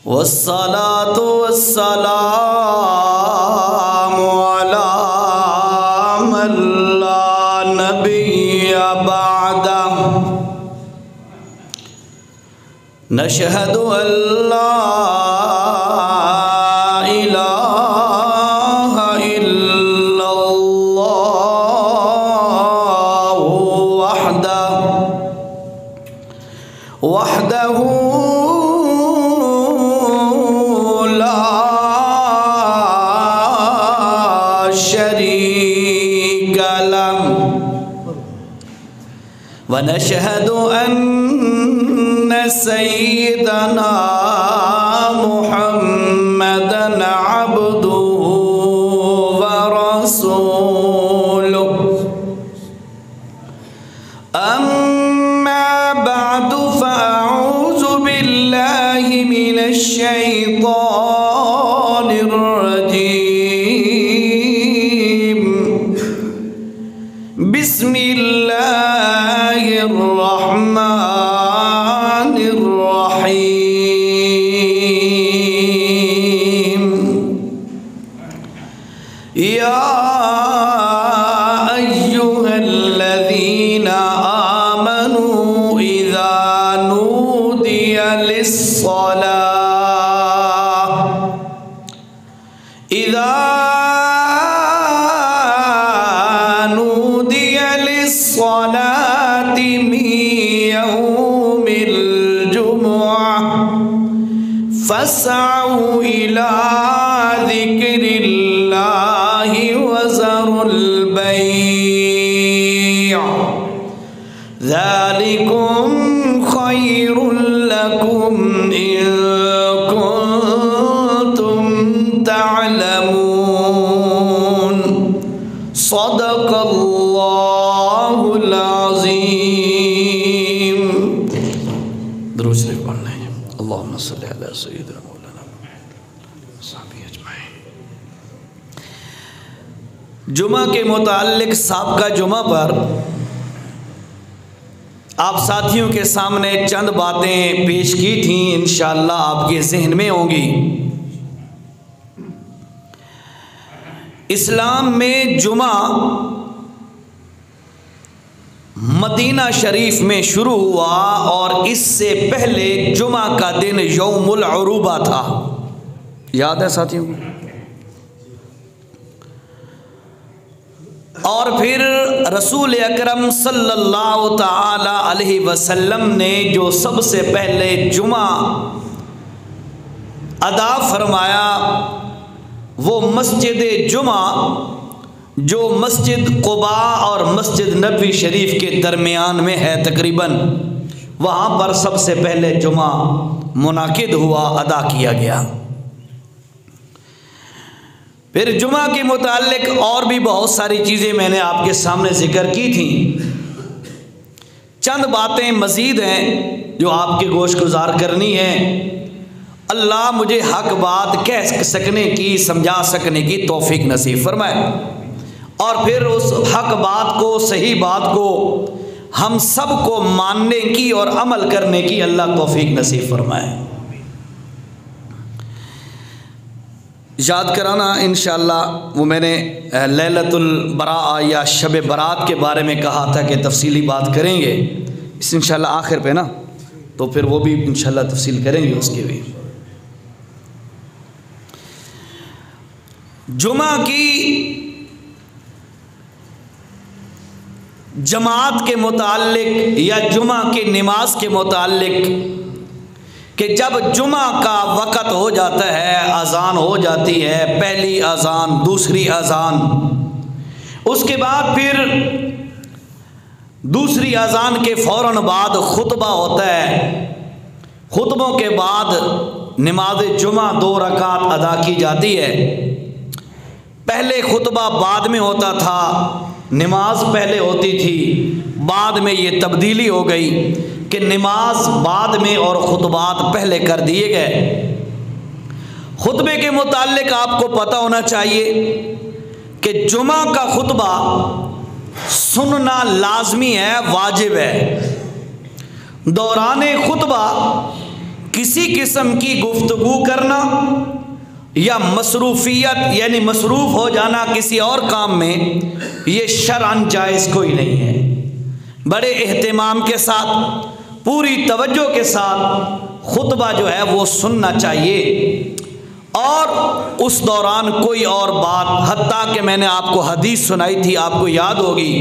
والصلاة والسلام على من لا نبي بعده نشهد أن لا إله إلا الله وحده لا شريك له ونشهد أن سيدنا محمدًا عبده ورسوله أما بعد فأعوذ بالله من الشيطان الرجيم بسم الله الرحمن الرحيم يا أيها الذين آمنوا إذا نودي للصلاة من يوم الجمعة فاسعوا إلى ذكر الله وذروا البيع ذلكم خير لكم إن كنتم تعلمون صدق اللہ العظیم۔ درود شریف پڑھ لیں۔ اللہم صلی علی سیدنا مولانا محمد صحابی اجمعین۔ جمعہ کے متعلق سابقہ جمعہ پر آپ ساتھیوں کے سامنے چند باتیں پیش کی تھیں، انشاءاللہ آپ کے ذہن میں ہوں گی۔ اسلام میں جمعہ مدینہ شریف میں شروع ہوا اور اس سے پہلے جمعہ کا دن یوم العروبہ تھا، یاد ہے ساتھیوں کو؟ اور پھر رسول اکرم صلی اللہ تعالی علیہ وسلم نے جو سب سے پہلے جمعہ ادا فرمایا وہ مسجد جمعہ جو مسجد قباء اور مسجد نبوی شریف کے درمیان میں ہے تقریباً، وہاں پر سب سے پہلے جمعہ منعقد ہوا، ادا کیا گیا۔ پھر جمعہ کے متعلق اور بھی بہت ساری چیزیں میں نے آپ کے سامنے ذکر کی تھیں، چند باتیں مزید ہیں جو آپ کے گوش گزار کرنی ہے۔ اللہ مجھے حق بات کہہ سکنے کی، سمجھا سکنے کی توفیق نصیب فرمائے، اور پھر اس حق بات کو، صحیح بات کو ہم سب کو ماننے کی اور عمل کرنے کی اللہ توفیق نصیب فرمائے۔ یاد کرانا انشاءاللہ، وہ میں نے لیلۃ البراء یا شب برات کے بارے میں کہا تھا کہ تفصیلی بات کریں گے، اس انشاءاللہ آخر پہ نا، تو پھر وہ بھی انشاءاللہ تفصیل کریں گے اس کی بھی۔ جمعہ کی جماعت کے متعلق یا جمعہ کی نماز کے متعلق کہ جب جمعہ کا وقت ہو جاتا ہے، اذان ہو جاتی ہے، پہلی اذان، دوسری اذان، اس کے بعد پھر دوسری اذان کے فوراً بعد خطبہ ہوتا ہے، خطبوں کے بعد نماز جمعہ 2 رکعت ادا کی جاتی ہے۔ پہلے خطبہ بعد میں ہوتا تھا، نماز پہلے ہوتی تھی، بعد میں یہ تبدیلی ہو گئی کہ نماز بعد میں اور خطبات پہلے کر دیے گئے۔ خطبے کے متعلق آپ کو پتہ ہونا چاہیے کہ جمعہ کا خطبہ سننا لازمی ہے، واجب ہے۔ دوران خطبہ کسی قسم کی گفتگو کرنا یا مصروفیت یعنی مصروف ہو جانا کسی اور کام میں، یہ شرعاً جائز کوئی نہیں ہے۔ بڑے اہتمام کے ساتھ، پوری توجہ کے ساتھ خطبہ جو ہے وہ سننا چاہیے، اور اس دوران کوئی اور بات، حتیٰ کہ میں نے آپ کو حدیث سنائی تھی، آپ کو یاد ہوگی،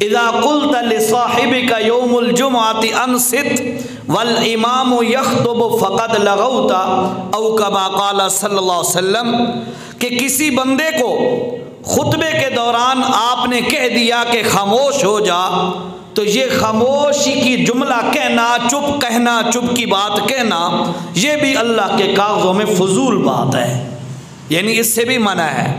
اذا قلت لصاحبك یوم الجمعۃ انصت والامام یخطب فقد لغوت او کما قال صلی اللہ علیہ وسلم، کہ کسی بندے کو خطبے کے دوران آپ نے کہہ دیا کہ خاموش ہو جا، تو یہ خاموشی کی جملہ کہنا، چپ کہنا، چپ کی بات کہنا، یہ بھی اللہ کے کاغذوں میں فضول بات ہے، یعنی اس سے بھی منع ہے۔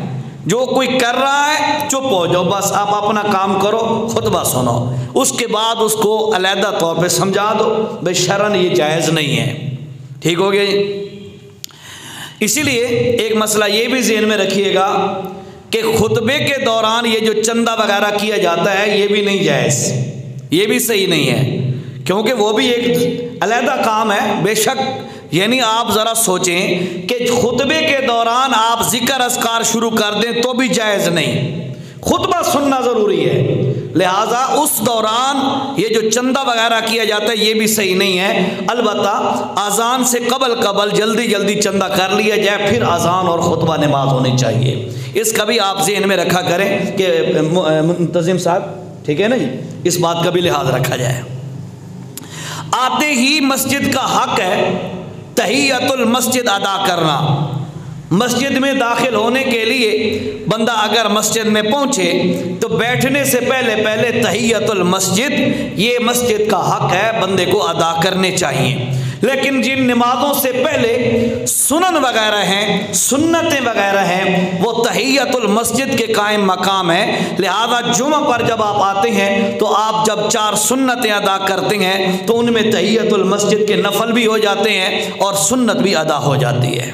جو کوئی کر رہا ہے چپ ہو جاؤ، بس آپ اپنا کام کرو، خطبہ سنو، اس کے بعد اس کو علیحدہ طور پہ سمجھا دو، بھائی شرعاً یہ جائز نہیں ہے۔ ٹھیک ہو گیا جی؟ اسی لیے ایک مسئلہ یہ بھی ذہن میں رکھیے گا کہ خطبے کے دوران یہ جو چندہ وغیرہ کیا جاتا ہے یہ بھی نہیں جائز، یہ بھی صحیح نہیں ہے، کیونکہ وہ بھی ایک علیحدہ کام ہے بے شک۔ یعنی آپ ذرا سوچیں کہ خطبے کے دوران آپ ذکر اذکار شروع کر دیں تو بھی جائز نہیں، خطبہ سننا ضروری ہے، لہٰذا اس دوران یہ جو چندہ وغیرہ کیا جاتا ہے یہ بھی صحیح نہیں ہے۔ البتہ اذان سے قبل جلدی جلدی چندہ کر لیا جائے، پھر اذان اور خطبہ نماز ہونی چاہیے، اس کا بھی آپ ذہن میں رکھا کریں کہ منتظم صاحب، ٹھیک ہے نا جی، اس بات کا بھی لحاظ رکھا جائے۔ آتے ہی مسجد کا حق ہے تحیۃ المسجد ادا کرنا۔ مسجد میں داخل ہونے کے لیے بندہ اگر مسجد میں پہنچے تو بیٹھنے سے پہلے تحیۃ المسجد، یہ مسجد کا حق ہے، بندے کو ادا کرنے چاہیے۔ لیکن جن نمازوں سے پہلے سنن وغیرہ ہیں، سنتیں وغیرہ ہیں، وہ تحیۃ المسجد کے قائم مقام ہیں، لہذا جمعہ پر جب آپ آتے ہیں تو آپ جب 4 سنتیں ادا کرتے ہیں تو ان میں تحیۃ المسجد کے نفل بھی ہو جاتے ہیں اور سنت بھی ادا ہو جاتی ہے۔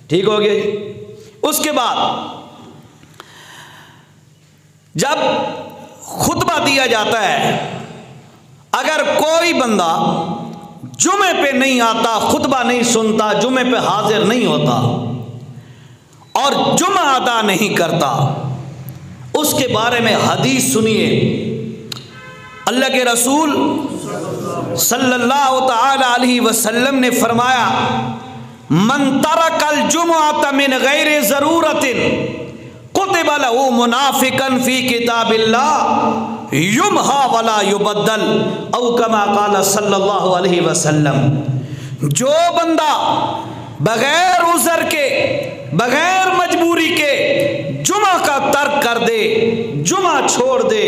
ٹھیک ہو گیا جی؟ اس کے بعد جب خطبہ دیا جاتا ہے، اگر کوئی بندہ جمعے پہ نہیں آتا، خطبہ نہیں سنتا، جمعے پہ حاضر نہیں ہوتا اور جمعہ ادا نہیں کرتا، اس کے بارے میں حدیث سنیے۔ اللہ کے رسول صلی اللہ تعالی علیہ وسلم نے فرمایا، من ترک الجمعۃ من غیر ضرورت کتب له منافقا فی کتاب اللہ یمحا ولا یبدل او کما قال صلی اللہ علیہ وسلم۔ جو بندہ بغیر عذر کے، بغیر مجبوری کے جمعہ کا ترک کر دے، جمعہ چھوڑ دے،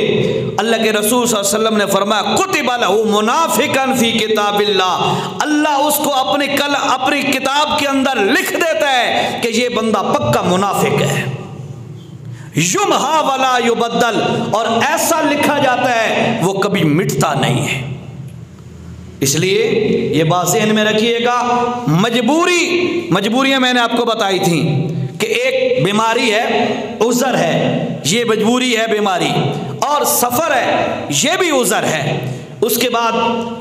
اللہ کے رسول صلی اللہ علیہ وسلم نے فرمایا کتب له منافقا فی کتاب اللہ، اللہ اس کو اپنی کتاب کے اندر لکھ دیتا ہے کہ یہ بندہ پکا منافق ہے، یمحا ولا یبدل، اور ایسا لکھا جاتا ہے وہ کبھی مٹتا نہیں ہے۔ اس لیے یہ بات ذہن میں رکھیے گا، مجبوریاں میں نے آپ کو بتائی تھیں کہ ایک بیماری ہے، عذر ہے، یہ مجبوری ہے بیماری، اور سفر ہے، یہ بھی عذر ہے۔ اس کے بعد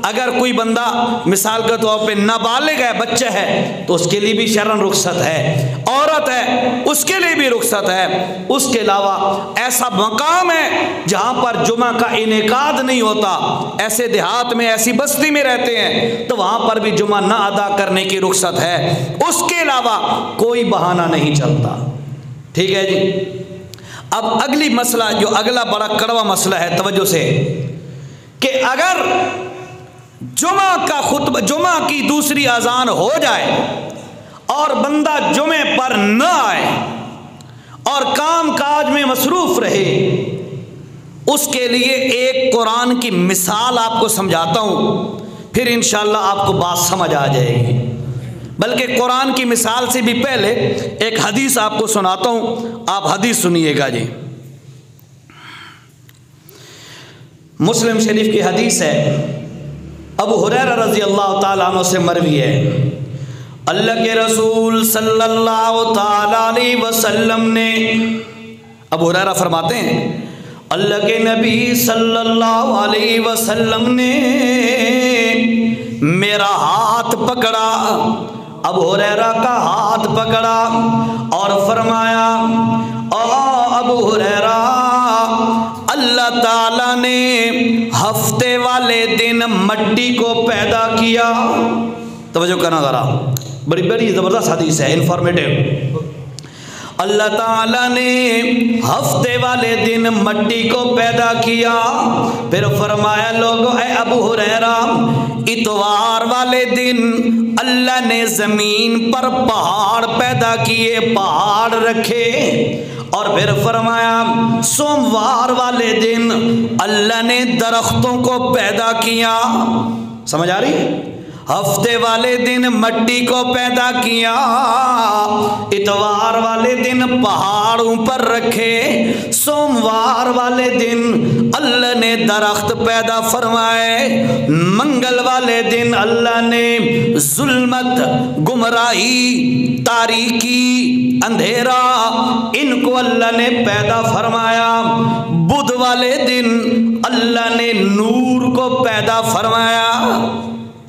اگر کوئی بندہ مثال کے طور پہ نابالغ ہے، بچہ ہے، تو اس کے لیے بھی شرعاً رخصت ہے، عورت ہے اس کے لیے بھی رخصت ہے۔ اس کے علاوہ ایسا مقام ہے جہاں پر جمعہ کا انعقاد نہیں ہوتا، ایسے دیہات میں، ایسی بستی میں رہتے ہیں تو وہاں پر بھی جمعہ نہ ادا کرنے کی رخصت ہے۔ اس کے علاوہ کوئی بہانہ نہیں چلتا۔ ٹھیک ہے جی؟ اب اگلی مسئلہ، جو اگلا بڑا کڑوا مسئلہ ہے، توجہ سے، کہ اگر جمعہ کی دوسری اذان ہو جائے اور بندہ جمعے پر نہ آئے اور کام کاج میں مصروف رہے، اس کے لیے ایک قرآن کی مثال آپ کو سمجھاتا ہوں، پھر انشاءاللہ آپ کو بات سمجھ آ جائے گی۔ بلکہ قرآن کی مثال سے بھی پہلے ایک حدیث آپ کو سناتا ہوں، آپ حدیث سنیے گا جی۔ مسلم شریف کی حدیث ہے، ابو ہریرہ رضی اللہ تعالیٰ عنہ سے مروی ہے، اللہ کے رسول صلی اللہ تعالیٰ علیہ وسلم نے، ابو ہریرہ فرماتے ہیں اللہ کے نبی صلی اللہ علیہ وسلم نے میرا ہاتھ پکڑا، ابو ہریرہ کا ہاتھ پکڑا اور فرمایا ابو ہریرہ، اللہ تعالیٰ نے ہفتے والے دن مٹی کو پیدا کیا۔ توجہ کرنا ذرا، بڑی بڑی زبردست حدیث ہے، انفارمیٹیو۔ اللہ تعالیٰ نے ہفتے والے دن مٹی کو پیدا کیا، پھر فرمایا لوگو اے ابو ہریرہ، اتوار والے دن اللہ نے زمین پر پہاڑ پیدا کیے، پہاڑ رکھے، اور پھر فرمایا سوموار والے دن اللہ نے درختوں کو پیدا کیا۔ سمجھ آ رہی؟ ہفتے والے دن مٹی کو پیدا کیا، اتوار والے دن پہاڑوں پر رکھے، سوموار والے دن اللہ نے درخت پیدا فرمائے، منگل والے دن اللہ نے ظلمت، گمراہی، تاریکی، اندھیرا، ان کو اللہ نے پیدا فرمایا، بدھ والے دن اللہ نے نور کو پیدا فرمایا۔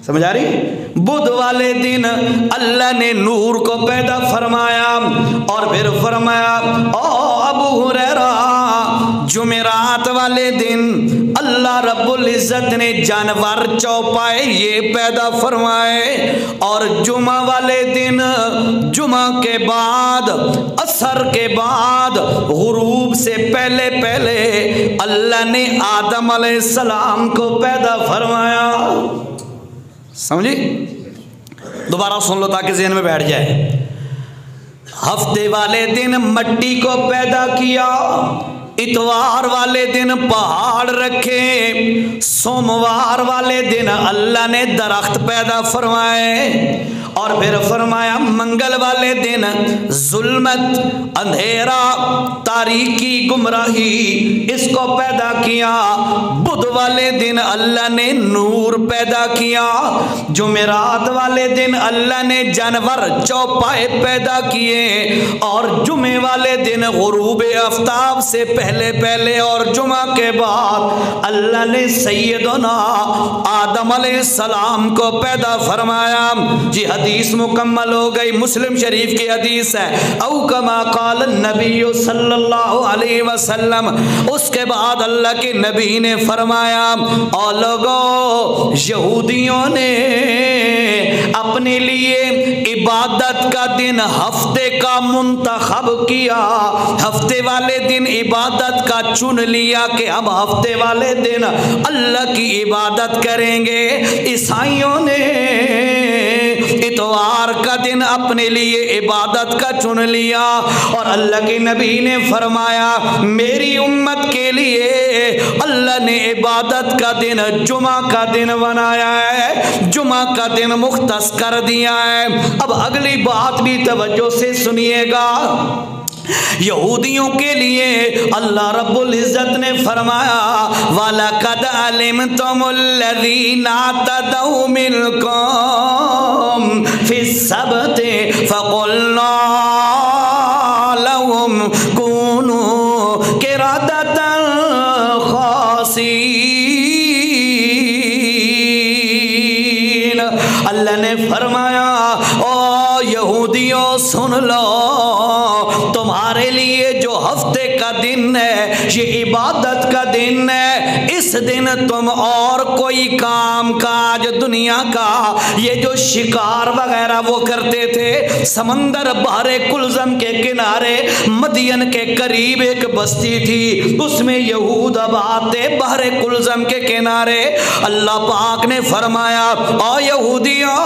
سمجھ آ رہی؟ بدھ والے دن اللہ نے نور کو پیدا فرمایا، اور پھر فرمایا ابو ہریرہ، جمعرات والے دن اللہ رب العزت نے جانور چوپائے یہ پیدا فرمائے، اور جمعہ والے دن، جمعہ کے بعد، عصر کے بعد، غروب سے پہلے پہلے اللہ نے آدم علیہ السلام کو پیدا فرمایا۔ سمجھی؟ دوبارہ سن لو تاکہ ذہن میں بیٹھ جائے۔ ہفتے والے دن مٹی کو پیدا کیا، اتوار والے دن پہاڑ رکھے، سوموار والے دن اللہ نے درخت پیدا فرمائے، اور پھر فرمایا منگل والے دن ظلمت، اندھیرا، تاریکی، گمراہی، اس کو پیدا کیا، بدھ والے دن اللہ نے نور پیدا کیا، جمعرات والے دن اللہ نے جانور چوپائے پیدا کیے، اور جمعے والے دن غروب آفتاب سے پہلے پہلے اور جمعہ کے بعد اللہ نے سیدنا آدم علیہ السلام کو پیدا فرمایا۔ جی حدیث مکمل ہو گئی، مسلم شریف کی حدیث ہے، او کما قال النبی صلی اللہ علیہ وسلم۔ اس کے بعد اللہ کے نبی نے فرمایا اور لوگوں، یہودیوں نے اپنے لیے عبادت کا دن ہفتے کا منتخب کیا، ہفتے والے دن عبادت کا چن لیا کہ ہم ہفتے والے دن اللہ کی عبادت کریں گے۔ عیسائیوں نے اتوار کا دن اپنے لیے عبادت کا چن لیا، اور اللہ کے نبی نے فرمایا میری امت کے لیے اللہ نے عبادت کا دن جمعہ کا دن بنایا ہے، جمعہ کا دن مختص کر دیا ہے۔ اب اگلی بات بھی توجہ سے سنیے گا۔ یہودیوں کے لیے اللہ رب العزت نے فرمایا وَلَقَدْ عَلِمْتُمُ الَّذِينَ اعْتَدَوْا مِنْكُمْ فِي السَّبْتِ فَقُلْنَا لَهُمْ كُونُوا قِرَدَةً خَاسِئِينَ۔ اللہ نے فرمایا او یہودیوں سن لو، تمہارے لیے جو ہفتے کا دن ہے یہ عبادت کا دن ہے، اس دن تم اور کوئی کام کاج دنیا کا، یہ جو شکار وغیرہ وہ کرتے تھے، سمندر بحر کلزم کے کنارے مدین کے قریب ایک بستی تھی، اس میں یہود آباد تھے بحر کلزم کے کنارے۔ اللہ پاک نے فرمایا او یہودیوں،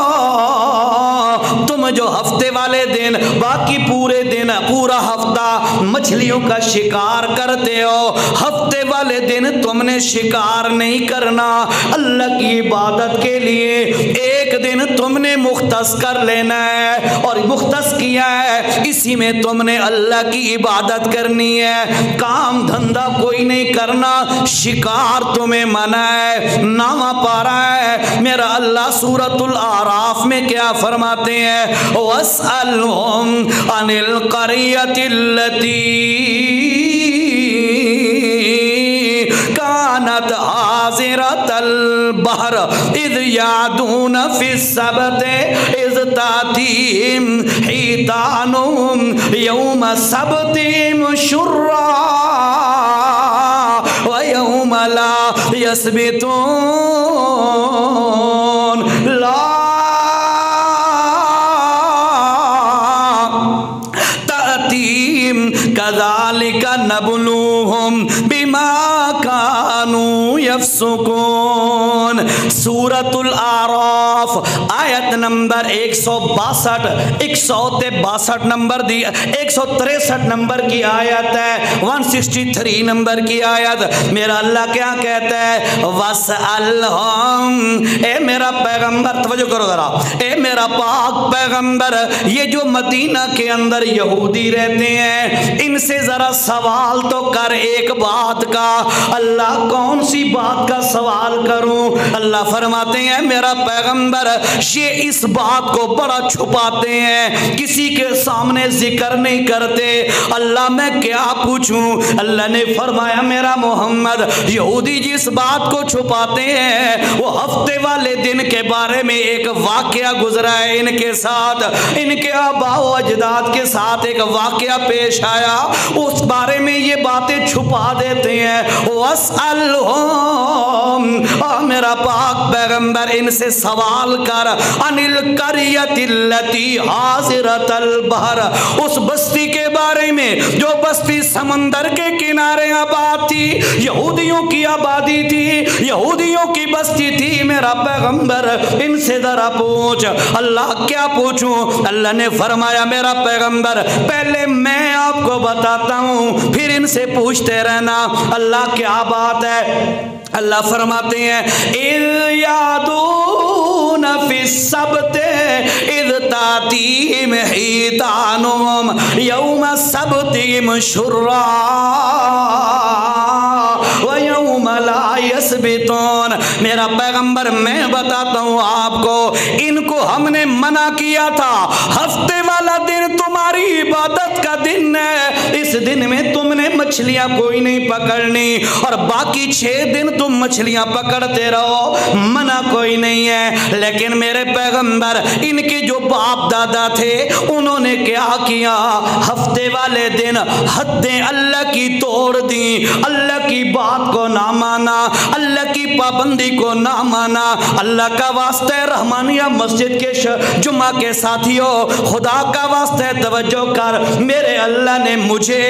تم جو ہفتے والے دن باقی پورے دن پورا ہفتہ مچھلیوں کا شکار کرتے ہو، ہفتے والے دن تم نے شکار نہیں کرنا، اللہ کی عبادت کے لیے ایک دن تم نے مختص کر لینا ہے، اور مختص کیا ہے اسی میں تم نے اللہ کی عبادت کرنی ہے، کام دھندہ کوئی نہیں کرنا، شکار تمہیں منع ہے۔ نامہ پارا ہے میرا اللہ سورۃ الاعراف میں کیا فرماتے ہیں وَاسْأَلْهُمْ عَنِ الْقَرْيَةِ الَّتِي كانت حاضرة البحر إذ يعدون في السبت إذ تأتيهم حيتانهم يوم سبتهم شرعا ويوم لا يسبتون لا تأتيهم كذلك نبلوهم بما كانوا يفسقون. سورة الأعراف آیت نمبر 162 162 نمبر دی 163 نمبر کی آیت ہے 163 نمبر کی آیت. میرا اللہ کیا کہتا ہے؟ وَاسْأَلْهُمْ اے میرا پیغمبر توجہ کرو ذرا، اے میرا پاک پیغمبر یہ جو مدینہ کے اندر یہودی رہتے ہیں ان سے ذرا سوال تو کر ایک بات کا. اللہ کون سی بات کا سوال کروں؟ اللہ فرماتے ہیں میرا پیغمبر یہ اس بات کو بڑا چھپاتے ہیں، کسی کے سامنے ذکر نہیں کرتے. اللہ میں کیا پوچھوں؟ اللہ نے فرمایا میرا محمد یہودی جس بات کو چھپاتے ہیں وہ ہفتے والے دن کے بارے میں ایک واقعہ گزرا ہے ان کے ساتھ، ان کے آباء و اجداد کے ساتھ ایک واقعہ پیش آیا، اس بارے میں یہ باتیں چھپا دیتے ہیں. وَاسْأَلْهُمْ میرا پاک پیغمبر ان سے سوال کر عن القریۃ التی حاضرۃ البحر، اس بستی کے بارے میں جو بستی سمندر کے کنارے آباد تھی، یہودیوں کی آبادی تھی، یہودیوں کی بستی تھی. میرا پیغمبر ان سے ذرا پوچھ. اللہ کیا پوچھوں؟ اللہ نے فرمایا میرا پیغمبر پہلے میں آپ کو بتاتا ہوں پھر ان سے پوچھتے رہنا. اللہ کیا بات ہے؟ اللہ فرماتے ہیں اِذْ يَعْدُونَ فِي السَّبْتِ اِذْ تَأْتِيهِمْ حِيتَانُهُمْ يَوْمَ سَبْتِهِمْ شُرَّعًا وَيَوْمَ لَا يَسْبِتُونَ. میرا پیغمبر میں بتاتا ہوں آپ کو ان کو ہم نے منع کیا تھا ہفتے والا دن تمہاری عبادت کا دن ہے، اس دن میں تم نے مچھلیاں کوئی نہیں پکڑنی اور باقی 6 دن تم مچھلیاں پکڑتے رہو، منع کوئی نہیں ہے. لیکن میرے پیغمبر ان کے جو باپ دادا تھے انہوں نے کیا کیا؟ ہفتے والے دن حدیں اللہ کی توڑ دی، اللہ کی بات کو نہ مانا، اللہ کی پابندی کو نہ مانا. اللہ کا واسطہ رحمانیہ مسجد کے جمعہ کے ساتھیوں خدا کا واسطہ توجہ کر، میرے اللہ نے مجھے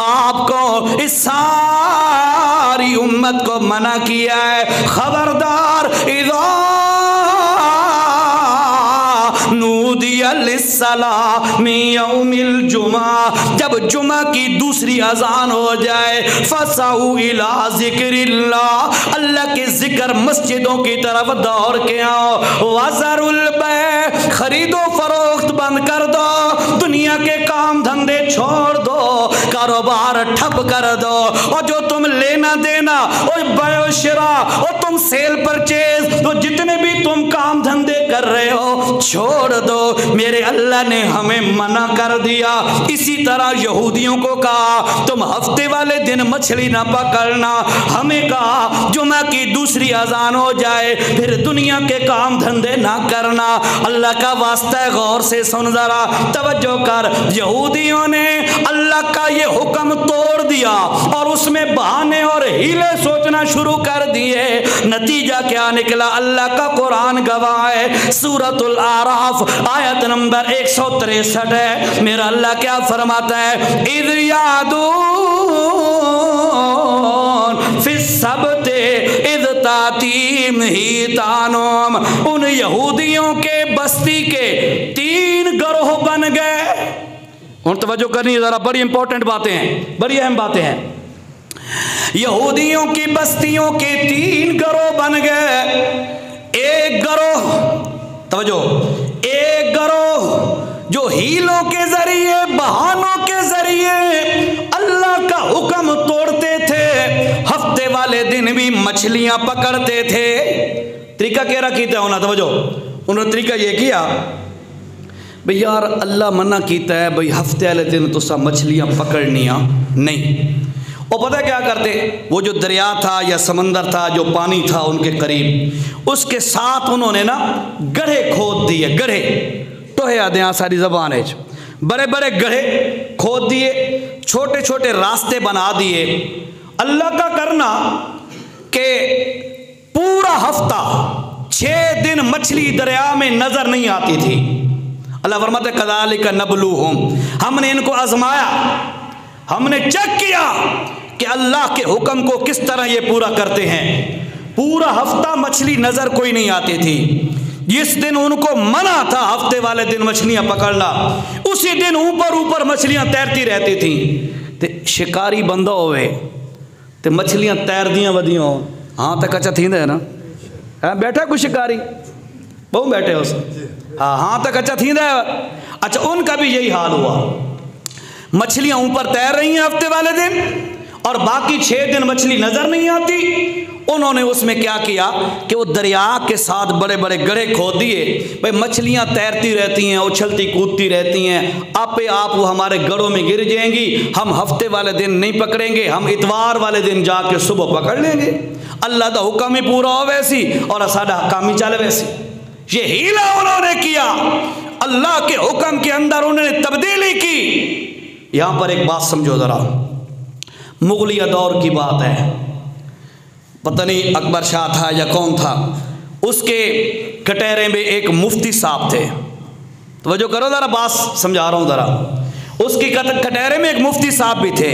آپ کو اس ساری امت کو منع کیا ہے خبردار اذا نودی للصلاۃ من یوم الجمعہ، جب جمعہ کی دوسری اذان ہو جائے فسعوا الی ذکر اللہ، اللہ کے ذکر مسجدوں کی طرف دوڑ کے آؤ. وذروا البیع، خرید و فروخت بند کر دو، دنیا کے کام دھندے چھوڑ دو، کاروبار ٹھپ کر دو، اور جو تم لینا دینا اور بیع و شراء اور تم سیل پرچیز تو جتنے بھی تم کام دھندے کر رہے ہو چھوڑ دو. میرے اللہ نے ہمیں منع کر دیا. اسی طرح یہودیوں کو کہا تم ہفتے والے دن مچھلی نہ پکڑنا، ہمیں کہا جمعہ کی دوسری اذان ہو جائے پھر دنیا کے کام دھندے نہ کرنا. اللہ کا واسطہ غور سے سن ذرا توجہ کر، یہودیوں نے اللہ کا یہ حکم توڑ دیا اور اس میں بہانے اور ہیلے سوچنا شروع کر دیے. نتیجہ کیا نکلا؟ اللہ کا قرآن گواہ ہے. سورۃ الاعراف آیت نمبر 163 ہے. میرا اللہ کیا فرماتا ہے؟ اِذْ يَعْدُونَ فِي السَّبْتِ اِذْ تَأْتِيهِمْ حِيتَانُهُمْ، ان یہودیوں کے بستی کے 3 گروہ بن گئے. اور توجہ کرنی ذرا، بڑی امپورٹنٹ باتیں ہیں، بڑی اہم باتیں ہیں. یہودیوں کی بستیوں کے 3 گروہ بن گئے. ایک گروہ توجہ، ایک گروہ جو ہیلوں کے ذریعے بہانوں کے ذریعے اللہ کا حکم توڑتے تھے، ہفتے والے دن بھی مچھلیاں پکڑتے تھے. طریقہ کیا رکھیتا ہونا توجہ، انہوں نے طریقہ یہ کیا بھئی یار اللہ منع کیتا ہے بھئی ہفتے والے دن تو سا مچھلیاں پکڑنیاں نہیں، اور پتہ کیا کرتے، وہ جو دریا تھا یا سمندر تھا جو پانی تھا ان کے قریب، اس کے ساتھ انہوں نے نا گڑھے کھود دیے، گڑھے ٹوہے آدھے ہیں ساری زبان ہے، بڑے بڑے گڑھے کھود دیے، چھوٹے چھوٹے راستے بنا دیے۔ اللہ کا کرنا کہ پورا ہفتہ 6 دن مچھلی دریا میں نظر نہیں آتی تھی۔ اللہ فرماتے کذالک نبلوہم، ہم نے ان کو آزمایا، ہم نے چیک کیا کہ اللہ کے حکم کو کس طرح یہ پورا کرتے ہیں۔ پورا ہفتہ مچھلی نظر کوئی نہیں آتی تھی۔ جس دن ان کو منع تھا ہفتے والے دن مچھلیاں پکڑنا، اسی دن اوپر مچھلیاں تیرتی رہتی تھیں۔ تے شکاری بندہ ہوئے تے مچھلیاں تیر دیاں ودیاں ہو، ہاں تک اچھا تھی ہے نا، بیٹھا کوئی شکاری بہت بیٹھے ہو ہاں تک اچھا تھی ہے۔ اچھا ان کا بھی یہی حال ہوا، مچھلیاں اوپر تیر رہی ہیں ہفتے والے دن اور باقی 6 دن مچھلی نظر نہیں آتی۔ انہوں نے اس میں کیا کیا کہ وہ دریا کے ساتھ بڑے بڑے گڑھے کھود دیے، بھائی مچھلیاں تیرتی رہتی ہیں، اچھلتی کودتی رہتی ہیں، آپ وہ ہمارے گڑھوں میں گر جائیں گی، ہم ہفتے والے دن نہیں پکڑیں گے، ہم اتوار والے دن جا کے صبح پکڑ لیں گے۔ اللہ دا حکم ہی پورا ہو ویسی اور ساڈا حکام ہی چلے ویسی۔ یہ ہیلا انہوں نے کیا، اللہ کے حکم کے اندر انہوں نے تبدیلی کی۔ یہاں پر ایک بات سمجھو ذرا، مغلیہ دور کی بات ہے، پتہ نہیں اکبر شاہ تھا یا کون تھا، اس کے کٹہرے میں ایک مفتی صاحب تھے۔ توجہ کرو ذرا، بات سمجھا رہا ہوں ذرا۔ اس کی کٹہرے میں ایک مفتی صاحب بھی تھے۔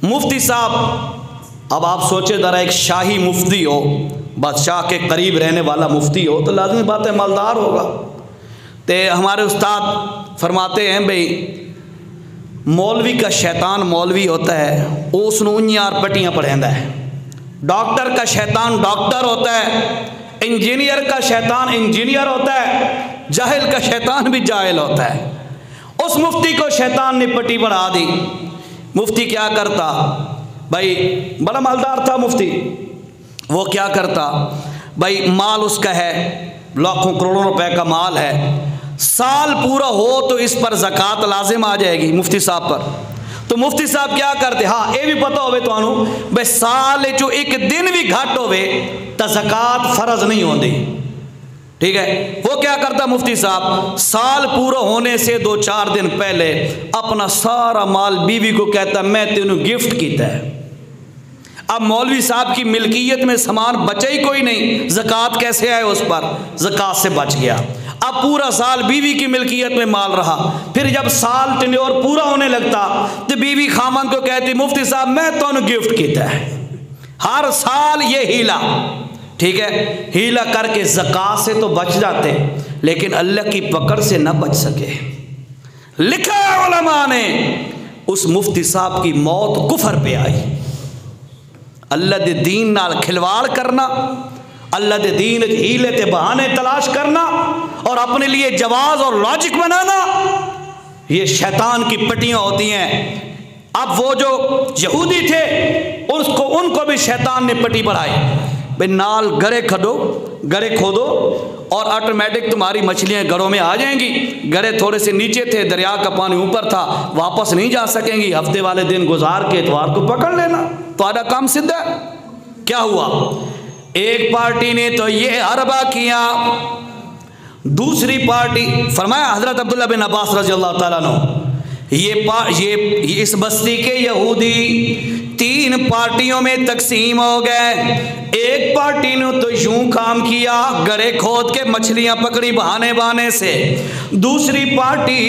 مفتی صاحب، اب آپ سوچے ذرا، ایک شاہی مفتی ہو، بادشاہ کے قریب رہنے والا مفتی ہو تو لازمی بات ہے مالدار ہوگا۔ تے ہمارے استاد فرماتے ہیں بھئی مولوی کا شیطان مولوی ہوتا ہے، وہ اس نو انیار پٹیاں پڑھیندا ہے۔ ڈاکٹر کا شیطان ڈاکٹر ہوتا ہے، انجینئر کا شیطان انجینئر ہوتا ہے، جاہل کا شیطان بھی جاہل ہوتا ہے۔ اس مفتی کو شیطان نے پٹی پڑھا دی۔ مفتی کیا کرتا بھائی، بڑا مالدار تھا مفتی، وہ کیا کرتا بھائی، مال اس کا ہے، لاکھوں کروڑوں روپے کا مال ہے، سال پورا ہو تو اس پر زکوٰۃ لازم آ جائے گی مفتی صاحب پر۔ تو مفتی صاحب کیا کرتے، ہاں یہ بھی پتہ ہوئے تو انہوں بھائی سال جو ایک دن بھی گھٹ ہوئے تو زکوٰۃ فرض نہیں ہوندی، ٹھیک ہے۔ وہ کیا کرتا مفتی صاحب، سال پورا ہونے سے 2-4 دن پہلے اپنا سارا مال بیوی کو کہتا میں تینوں گفٹ کیتا ہے۔ اب مولوی صاحب کی ملکیت میں سامان بچا ہی کوئی نہیں، زکوٰۃ کیسے آئے اس پر، زکوٰۃ سے بچ گیا۔ اب پورا سال بیوی کی ملکیت میں مال رہا، پھر جب سال ٹنیور پورا ہونے لگتا تو بیوی خامن کو کہتی مفتی صاحب میں تو گفٹ کیتا ہے۔ ہر سال یہ ہیلا، ٹھیک ہے، ہیلا کر کے زکوٰۃ سے تو بچ جاتے لیکن اللہ کی پکڑ سے نہ بچ سکے۔ لکھا ہے علماء نے، اس مفتی صاحب کی موت کفر پہ آئی۔ اللہ دے دین نال کھلواڑ کرنا، اللہ دے دین ہیلے تے بہانے تلاش کرنا اور اپنے لیے جواز اور لاجک بنانا، یہ شیطان کی پٹیاں ہوتی ہیں۔ اب وہ جو یہودی تھے ان کو بھی شیطان نے پٹی بڑھائی، بھئی نال گڑھے کھودو اور آٹومیٹک تمہاری مچھلیاں گھروں میں آ جائیں گی۔ گڑھے تھوڑے سے نیچے تھے، دریا کا پانی اوپر تھا، واپس نہیں جا سکیں گی، ہفتے والے دن گزار کے اتوار کو پکڑ لینا، تو آدھا کام سدھا ہے۔ کیا ہوا، ایک پارٹی نے تو یہ حربہ کیا، دوسری پارٹی، فرمایا حضرت عبداللہ بن عباس رضی اللہ تعالیٰ عنہ، یہ اس بستی کے یہودی 3 پارٹیوں میں تقسیم ہو گئے۔ ایک پارٹی نے تو یوں کام کیا، گڑھے کھود کے مچھلیاں پکڑی بہانے سے، دوسری پارٹی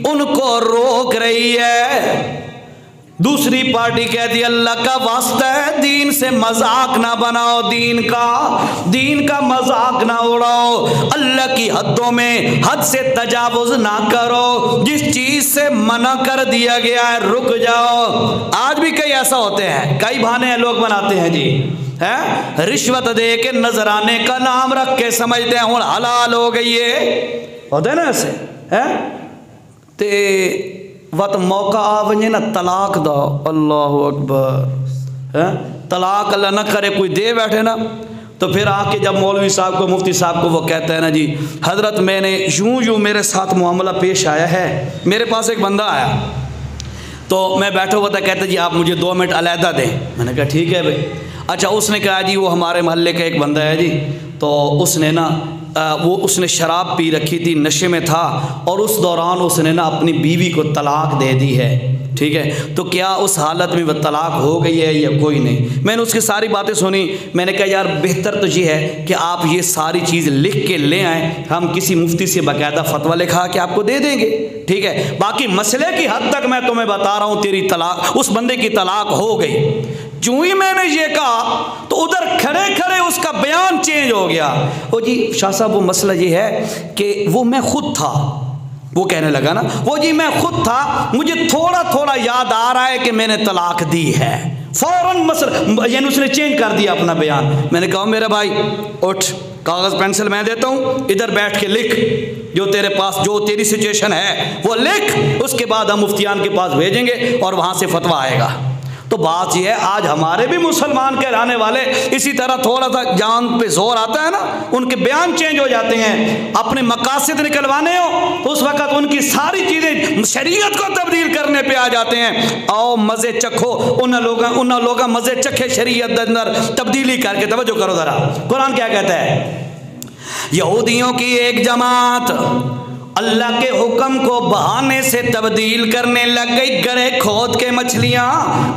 ان کو روک رہی ہے، دوسری پارٹی کہتی اللہ کا واسطہ ہے دین سے مذاق نہ بناؤ، دین کا مذاق نہ اڑاؤ، اللہ کی حدوں میں حد سے تجاوز نہ کرو، جس چیز سے منع کر دیا گیا ہے رک جاؤ۔ آج بھی کئی ایسا ہوتے ہیں، کئی بہانے لوگ بناتے ہیں جی، رشوت دے کے نذرانے کا نام رکھ کے سمجھتے ہیں ہوں حلال ہو گئی ہے، ہوتے ہیں نا ایسے، تے وقت موقع آ ونجے نا طلاق دا، اللہ اکبر، طلاق اللہ نہ کرے کوئی دے بیٹھے نا، تو پھر آ کے جب مولوی صاحب کو مفتی صاحب کو وہ کہتا ہے نا جی حضرت میں نے یوں میرے ساتھ معاملہ پیش آیا ہے، میرے پاس ایک بندہ آیا تو میں بیٹھا ہوا تھا، کہتا جی آپ مجھے 2 منٹ علیحدہ دیں. میں نے کہا ٹھیک ہے بھائی. اچھا اس نے کہا جی وہ ہمارے محلے کا ایک بندہ ہے جی، تو اس نے نا اس نے شراب پی رکھی تھی، نشے میں تھا، اور اس دوران اس نے نا اپنی بیوی کو طلاق دے دی ہے. ٹھیک ہے، تو کیا اس حالت میں وہ طلاق ہو گئی ہے یا کوئی نہیں؟ میں نے اس کی ساری باتیں سنی. میں نے کہا یار بہتر تو یہ ہے کہ آپ یہ ساری چیز لکھ کے لے آئیں، ہم کسی مفتی سے باقاعدہ فتویٰ لکھا کے آپ کو دے دیں گے. ٹھیک ہے، باقی مسئلے کی حد تک میں تمہیں بتا رہا ہوں تیری طلاق، اس بندے کی طلاق ہو گئی. جو ہی میں نے یہ کہا تو ادھر کھڑے کھڑے اس کا بیان چینج ہو گیا. وہ جی شاہ صاحب وہ مسئلہ یہ ہے کہ وہ میں خود تھا. وہ کہنے لگا نا وہ جی میں خود تھا، مجھے تھوڑا تھوڑا یاد آ رہا ہے کہ میں نے طلاق دی ہے. فوراً مسئلہ یعنی اس نے چینج کر دیا اپنا بیان. میں نے کہا میرا بھائی اٹھ، کاغذ پینسل میں دیتا ہوں، ادھر بیٹھ کے لکھ جو تیرے پاس جو تیری سچویشن ہے وہ لکھ، اس کے بعد ہم مفتیان کے پاس بھیجیں گے اور وہاں سے فتویٰ آئے گا. تو بات یہ ہے آج ہمارے بھی مسلمان کہلانے والے اسی طرح تھوڑا سا جان پہ زور آتا ہے نا، ان کے بیان چینج ہو جاتے ہیں. اپنے مقاصد نکلوانے ہو اس وقت ان کی ساری چیزیں شریعت کو تبدیل کرنے پہ آ جاتے ہیں. آؤ مزے چکھو، ان لوگوں مزے چکھے شریعت اندر تبدیلی کر کے. توجہ کرو ذرا، قرآن کیا کہتا ہے؟ یہودیوں کی ایک جماعت اللہ کے حکم کو بہانے سے تبدیل کرنے لگ گئی، گڑھے کھود کے مچھلیاں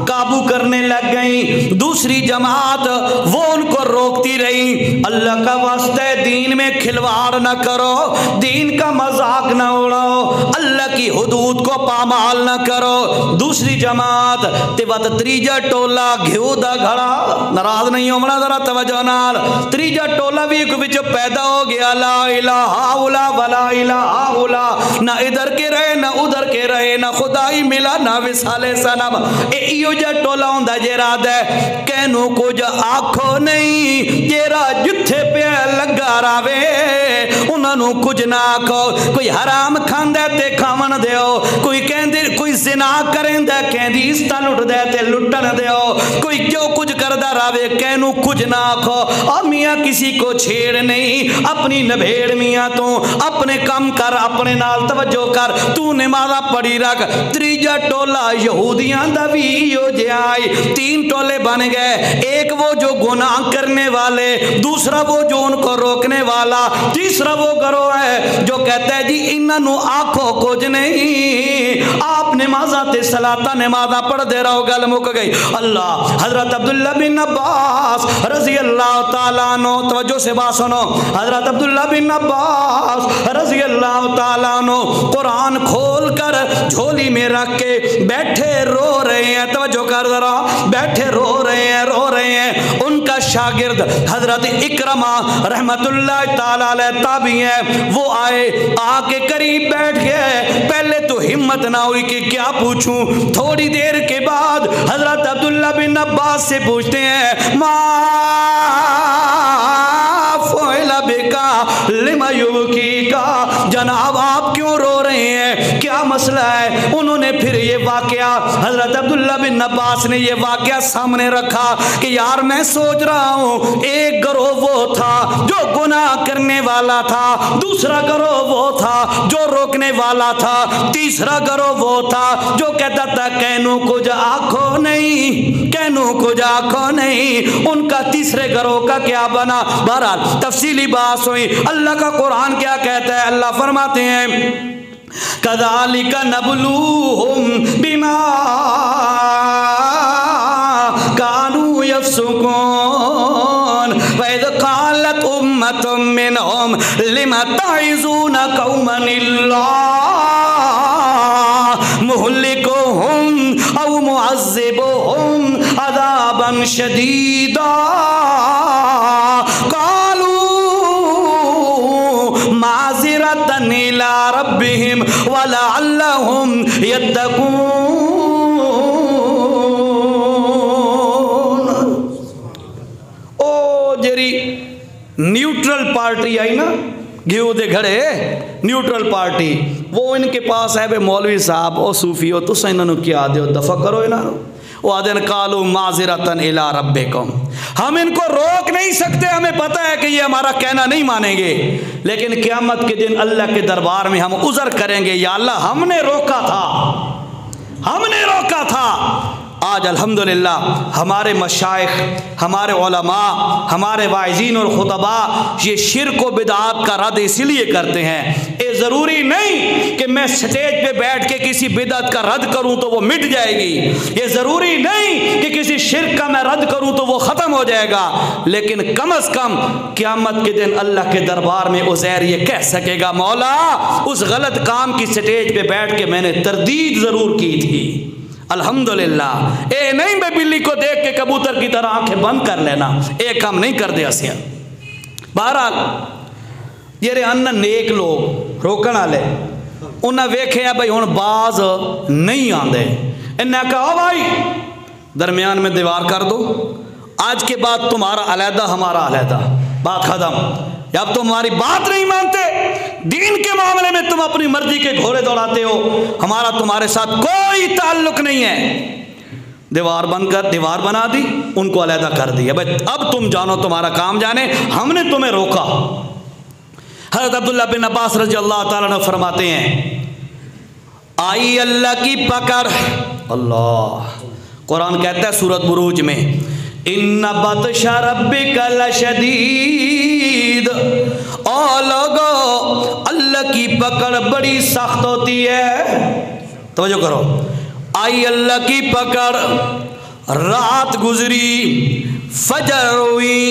قابو کرنے لگ گئیں. دوسری جماعت وہ ان کو روکتی رہی، اللہ کا واسطہ دین میں کھلواڑ نہ کرو، دین کا مذاق نہ اڑاؤ، اللہ کی حدود کو پامال نہ کرو. دوسری جماعت تیوت تریجا ٹولا گھیو دا گھڑا، ناراض نہیں ہو منا ذرا توجہ نال. تریجا ٹولا بھی ایک وچ پیدا ہو گیا، لا الہ الا ولا الہ نہ ادھر کے رہے نہ ادھر کے رہے، نہ خدائی ملا نہ وصال سنم. ایو جا ٹولا ہوندا جیرا دے کینو کچھ آکھو نہیں، جیرا جتھے پہ لگا راوے انہاں نو کچھ نہ آکھو. کوئی حرام کھاندا تے کھاون دیو، کوئی کہندے کوئی زنا کریندا کہندی استا لٹ دے تے لٹن دیو، کوئی جو کچھ کردا راوے کینو کچھ نہ آکھو. اور میاں کسی کو چھیڑ نہیں، اپنی نبھیڑ میاں تو اپنے کم کر، اپنے نال توجہ کر، تو نمازہ پڑھی رکھ. تریجا ٹولا یہودیاں دا بھی ہو جائے، 3 ٹولے بن گئے. ایک وہ جو گناہ کرنے والے، دوسرا وہ جو ان کو روکنے والا، تیسرا وہ گروہ ہے جو کہتا ہے جی انہاں نو آنکھوں کچھ نہیں، آپ نمازہ تے صلاۃ نمازہ پڑھ دے رہو، گل مک گئی. اللہ حضرت عبداللہ بن عباس رضی اللہ تعالیٰ عنہ، توجہ سے بات سنو، حضرت عبداللہ بن عباس رضی اللہ تعالیٰ عنہ قرآن کھول کر جھولی میں رکھ کے بیٹھے رو رہے ہیں. توجہ کر ذرا، بیٹھے رو رہے ہیں رو رہے ہیں. ان کا شاگرد حضرت اکرمہ رحمت اللہ تعالیٰ علیہ تابعی ہے، وہ آئے، آ کے قریب بیٹھ گئے. پہلے تو ہمت نہ ہوئی کہ کیا پوچھوں. تھوڑی دیر کے بعد حضرت عبداللہ بن عباس سے پوچھتے ہیں ما فعل بکا لما یبکیکا، جناب آپ کیوں رو رہے ہیں، کیا مسئلہ ہے؟ انہوں نے پھر یہ واقعہ حضرت عبداللہ بن عباس نے یہ واقعہ سامنے رکھا کہ یار میں سوچ رہا ہوں ایک گروہ وہ تھا جو گناہ کرنے والا تھا، دوسرا گروہ وہ تھا جو روکنے والا تھا، تیسرا گروہ وہ تھا جو کہتا تھا کہنو کچھ آنکھوں نہیں، کہنو کچھ آنکھوں نہیں. ان کا تیسرے گروہ کا کیا بنا؟ بہرحال تفصیلی بات ہوئی. اللہ کا قرآن کیا کہتا ہے؟ اللہ فرماتے ہیں کذالک نبلوہم بما کانوا یفسقون وَإِذْ قَالَتْ أُمَّةٌ مِّنْهُمْ لِمَ تَعِظُونَ قَوْمًا اللَّهُ مُهْلِكُهُمْ أَوْ مُعَذِّبُهُمْ عَذَابًا شَدِيدًا معذرة إلى ربهم ولعلهم يتقون. او جری نیوٹرل پارٹی آئی نا گھیو دے گھڑے، نیوٹرل پارٹی، وہ ان کے پاس ہے بے مولوی صاحب او صوفیو تو انہوں نے کیا دیو دفع کرو انہوں وہ آدھن قالوا معذرتاً الی ربکم. ہم ان کو روک نہیں سکتے، ہمیں پتہ ہے کہ یہ ہمارا کہنا نہیں مانیں گے، لیکن قیامت کے دن اللہ کے دربار میں ہم عذر کریں گے، یا اللہ ہم نے روکا تھا، ہم نے روکا تھا۔ آج الحمدللہ ہمارے مشائخ، ہمارے علماء، ہمارے واعظین اور خطباء یہ شرک و بدعات کا رد اس لیے کرتے ہیں۔ یہ ضروری نہیں کہ میں سٹیج پہ بیٹھ کے کسی بدعت کا رد کروں تو وہ مٹ جائے گی، یہ ضروری نہیں کہ کسی شرک کا میں رد کروں تو وہ ختم ہو جائے گا، لیکن کم از کم قیامت کے دن اللہ کے دربار میں عزیر یہ کہہ سکے گا مولا اس غلط کام کی سٹیج پہ بیٹھ کے میں نے تردید ضرور کی تھی۔ الحمدللہ اے نہیں میں بلی کو دیکھ کے کبوتر کی طرح آنکھیں بند کر لینا، ایک کام نہیں کر دیا سیا۔ بہرحال یہ انن نیک لوگ روکن والے انہیں ویکھیا بھائی ہن باز نہیں آندے، انہیں کہا بھائی درمیان میں دیوار کر دو، آج کے بعد تمہارا علیحدہ ہمارا علیحدہ، بات ختم۔ جب تم ہماری بات نہیں مانتے، دین کے معاملے میں تم اپنی مرضی کے گھوڑے دوڑاتے ہو، ہمارا تمہارے ساتھ کوئی تعلق نہیں ہے۔ دیوار بند کر، دیوار بنا دی، ان کو علیحدہ کر دیا، بھائی اب تم جانو تمہارا کام جانے، ہم نے تمہیں روکا۔ حضرت عبداللہ بن عباس رضی اللہ تعالیٰ عنہ فرماتے ہیں آئی اللہ کی پکڑ، اللہ قرآن کہتا ہے سورۃ بروج میں ان بطش ربک لشدید، او لوگو اللہ کی پکڑ بڑی سخت ہوتی ہے۔ توجہ کرو، آئی اللہ کی پکڑ، رات گزری، فجر ہوئی،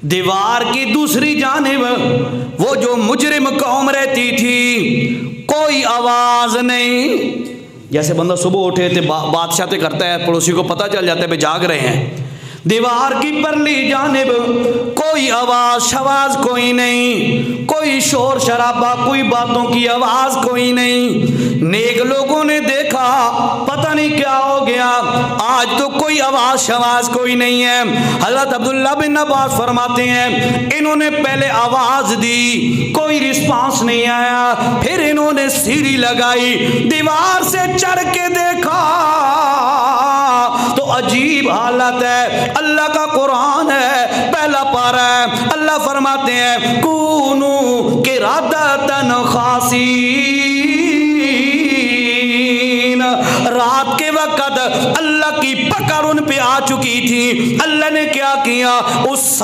دیوار کی دوسری جانب وہ جو مجرم قوم رہتی تھی کوئی آواز نہیں۔ جیسے بندہ صبح اٹھے تھے بادشاہتے کرتا ہے، پڑوسی کو پتہ چل جاتا ہے بھائی جاگ رہے ہیں، دیوار کی پرلی جانب کوئی آواز شواز کوئی نہیں، کوئی شور شرابہ، کوئی باتوں کی آواز کوئی نہیں۔ نیک لوگوں نے دیکھا پتہ نہیں کیا ہو گیا، آج تو کوئی آواز شواز کوئی نہیں ہے۔ حضرت عبداللہ بن عباس فرماتے ہیں انہوں نے پہلے آواز دی، کوئی رسپانس نہیں آیا، پھر انہوں نے سیڑھی لگائی، دیوار سے چڑھ کے دیکھا تو عجیب حالت ہے۔ اللہ کا قرآن ہے، پہلا پارہ ہے، اللہ فرماتے ہیں کونو قرادۃ خاسین، رات کے وقت اللہ کی پکڑ ان پہ آ چکی تھی۔ اللہ نے کیا کیا، اس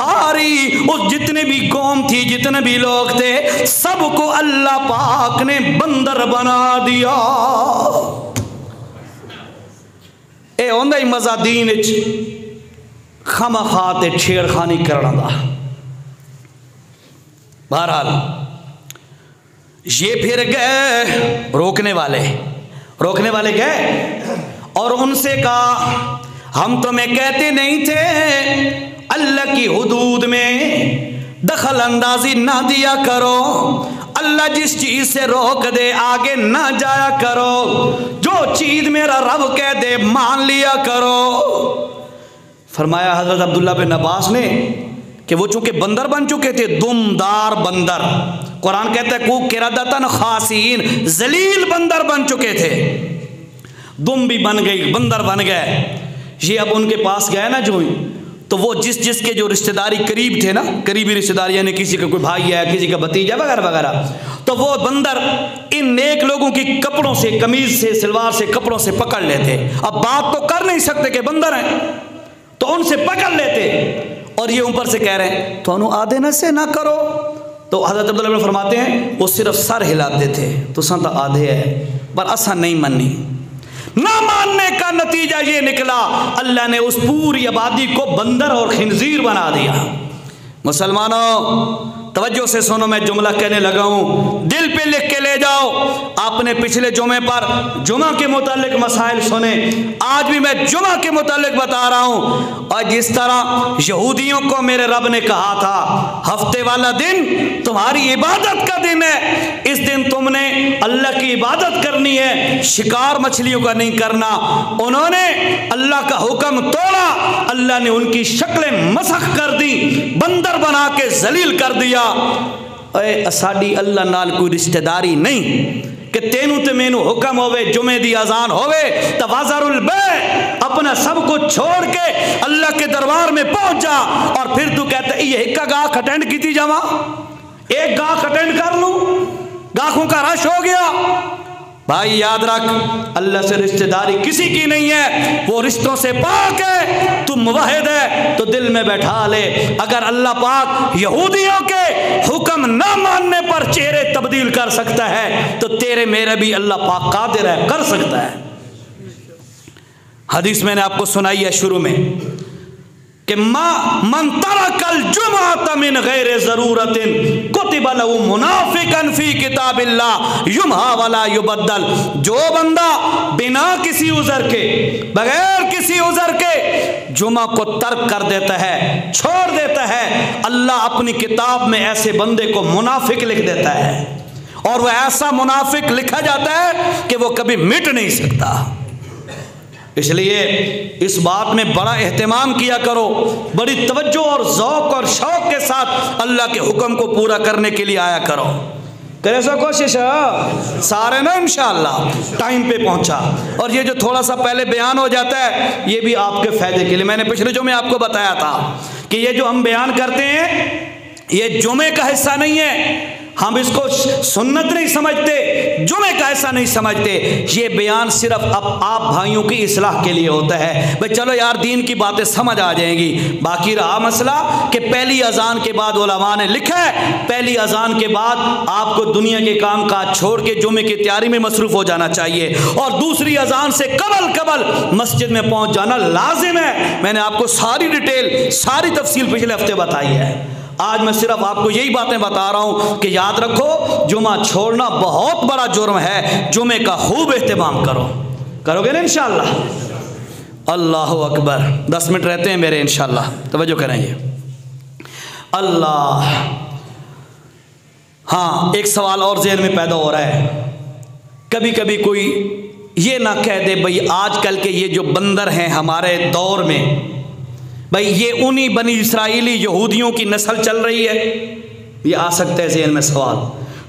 جتنے بھی قوم تھی، جتنے بھی لوگ تھے، سب کو اللہ پاک نے بندر بنا دیا۔ اے ہوندہ ہی مزہ دین اچ خامخواہ تے چھیڑ خانی کرنا دا۔ بہرحال یہ پھر گئے روکنے والے گئے اور ان سے کہا ہم تمہیں کہتے نہیں تھے اللہ کی حدود میں دخل اندازی نہ دیا کرو، اللہ جس چیز سے روک دے آگے نہ جایا کرو، جو چیز میرا رب کہہ دے مان لیا کرو۔ فرمایا حضرت عبداللہ بن عباس نے کہ وہ چونکہ بندر بن چکے تھے، دم دار بندر، قرآن کہتا ہے کو قرادۃ خاسین، ذلیل بندر بن چکے تھے، دم بھی بن گئی، بندر بن گئے۔ یہ اب ان کے پاس گئے نا جو، تو وہ جس کے جو رشتہ داری قریب تھے نا، قریبی رشتہ داری یعنی کسی کا کوئی بھائی ہے، کسی کا بھتیجا وغیرہ وغیرہ، تو وہ بندر ان نیک لوگوں کی کپڑوں سے، قمیض سے، سلوار سے، کپڑوں سے پکڑ لیتے۔ اب بات تو کر نہیں سکتے کہ بندر ہیں، تو ان سے پکڑ لیتے اور یہ اوپر سے کہہ رہے ہیں تو انہوں آدھے نہ سے نہ کرو۔ تو حضرت عبداللہ فرماتے ہیں وہ صرف سر ہلاتے تھے تو سنتا آدھے ہے پر اسا نہیں مننی۔ نہ ماننے کا نتیجہ یہ نکلا اللہ نے اس پوری آبادی کو بندر اور خنزیر بنا دیا۔ مسلمانوں توجہ سے سنو، میں جملہ کہنے لگا ہوں، دل پہ لکھ کے لے جاؤ۔ آپ نے پچھلے جمعے پر جمعہ کے متعلق مسائل سنے، آج بھی میں جمعہ کے متعلق بتا رہا ہوں۔ اور جس طرح یہودیوں کو میرے رب نے کہا تھا ہفتے والا دن تمہاری عبادت کا دن ہے، اس دن تم نے اللہ کی عبادت کرنی ہے، شکار مچھلیوں کا نہیں کرنا، انہوں نے اللہ کا حکم توڑا، اللہ نے ان کی شکلیں مسخ کر دی، بندر بنا کے ذلیل کر دیا۔ اے ساڈی اللہ نال کوئی رشتہ داری نہیں کہ تینوں تے مینوں حکم ہوئے جمعے دی اذان ہوئے تو وازر البیع اپنا سب کو چھوڑ کے اللہ کے دربار میں پہنچ جا، اور پھر تو کہتا ہے یہ ایک گاہ اٹینڈ کیتی جاواں، ایک گاہ اٹینڈ کر لوں، گاہوں کا رش ہو گیا، بھائی یاد رکھ، اللہ سے رشتہ داری کسی کی نہیں ہے، وہ رشتوں سے پاک ہے، تم موحد ہے تو دل میں بیٹھا لے۔ اگر اللہ پاک یہودیوں کے حکم نہ ماننے پر چہرے تبدیل کر سکتا ہے تو تیرے میرے بھی اللہ پاک قادر ہے، کر سکتا ہے۔ حدیث میں نے آپ کو سنائی ہے شروع میں کہ من ترک الجمعۃ من غیر ضرورت کتب له منافقا فی کتاب اللہ یمحى ولا یبدل۔ جو بندہ بنا کسی عذر کے، بغیر کسی عذر کے جمعہ کو ترک کر دیتا ہے، چھوڑ دیتا ہے، اللہ اپنی کتاب میں ایسے بندے کو منافق لکھ دیتا ہے، اور وہ ایسا منافق لکھا جاتا ہے کہ وہ کبھی مٹ نہیں سکتا۔ اس لیے اس بات میں بڑا اہتمام کیا کرو، بڑی توجہ اور ذوق اور شوق کے ساتھ اللہ کے حکم کو پورا کرنے کے لیے آیا کرو۔ کرے سو کوشش ہے سارے نا انشاءاللہ ٹائم پہ پہنچا۔ اور یہ جو تھوڑا سا پہلے بیان ہو جاتا ہے یہ بھی آپ کے فائدے کے لیے، میں نے پچھلے جو میں آپ کو بتایا تھا کہ یہ جو ہم بیان کرتے ہیں یہ جمعے کا حصہ نہیں ہے، ہم اس کو سنت نہیں سمجھتے، جمعے کا ایسا نہیں سمجھتے، یہ بیان صرف اب آپ بھائیوں کی اصلاح کے لیے ہوتا ہے۔ بھئی چلو یار دین کی باتیں سمجھ آ جائیں گی۔ باقی رہا مسئلہ کہ پہلی اذان کے بعد علماء نے لکھا ہے پہلی اذان کے بعد آپ کو دنیا کے کام کاج چھوڑ کے جمعے کی تیاری میں مصروف ہو جانا چاہیے، اور دوسری اذان سے قبل مسجد میں پہنچ جانا لازم ہے۔ میں نے آپ کو ساری ڈیٹیل، ساری تفصیل پچھلے ہفتے بتائی ہے۔ آج میں صرف آپ کو یہی باتیں بتا رہا ہوں کہ یاد رکھو جمعہ چھوڑنا بہت بڑا جرم ہے، جمعے کا خوب اہتمام کرو گے نا انشاءاللہ؟ اللہ اکبر۔ 10 منٹ رہتے ہیں میرے انشاءاللہ، توجہ کریں گے۔ اللہ، ہاں ایک سوال اور ذہن میں پیدا ہو رہا ہے، کبھی کبھی کوئی یہ نہ کہہ دے بھئی آج کل کے یہ جو بندر ہیں ہمارے دور میں، بھئی یہ انہی بنی اسرائیلی یہودیوں کی نسل چل رہی ہے؟ یہ آ سکتا ہے ذہن میں سوال۔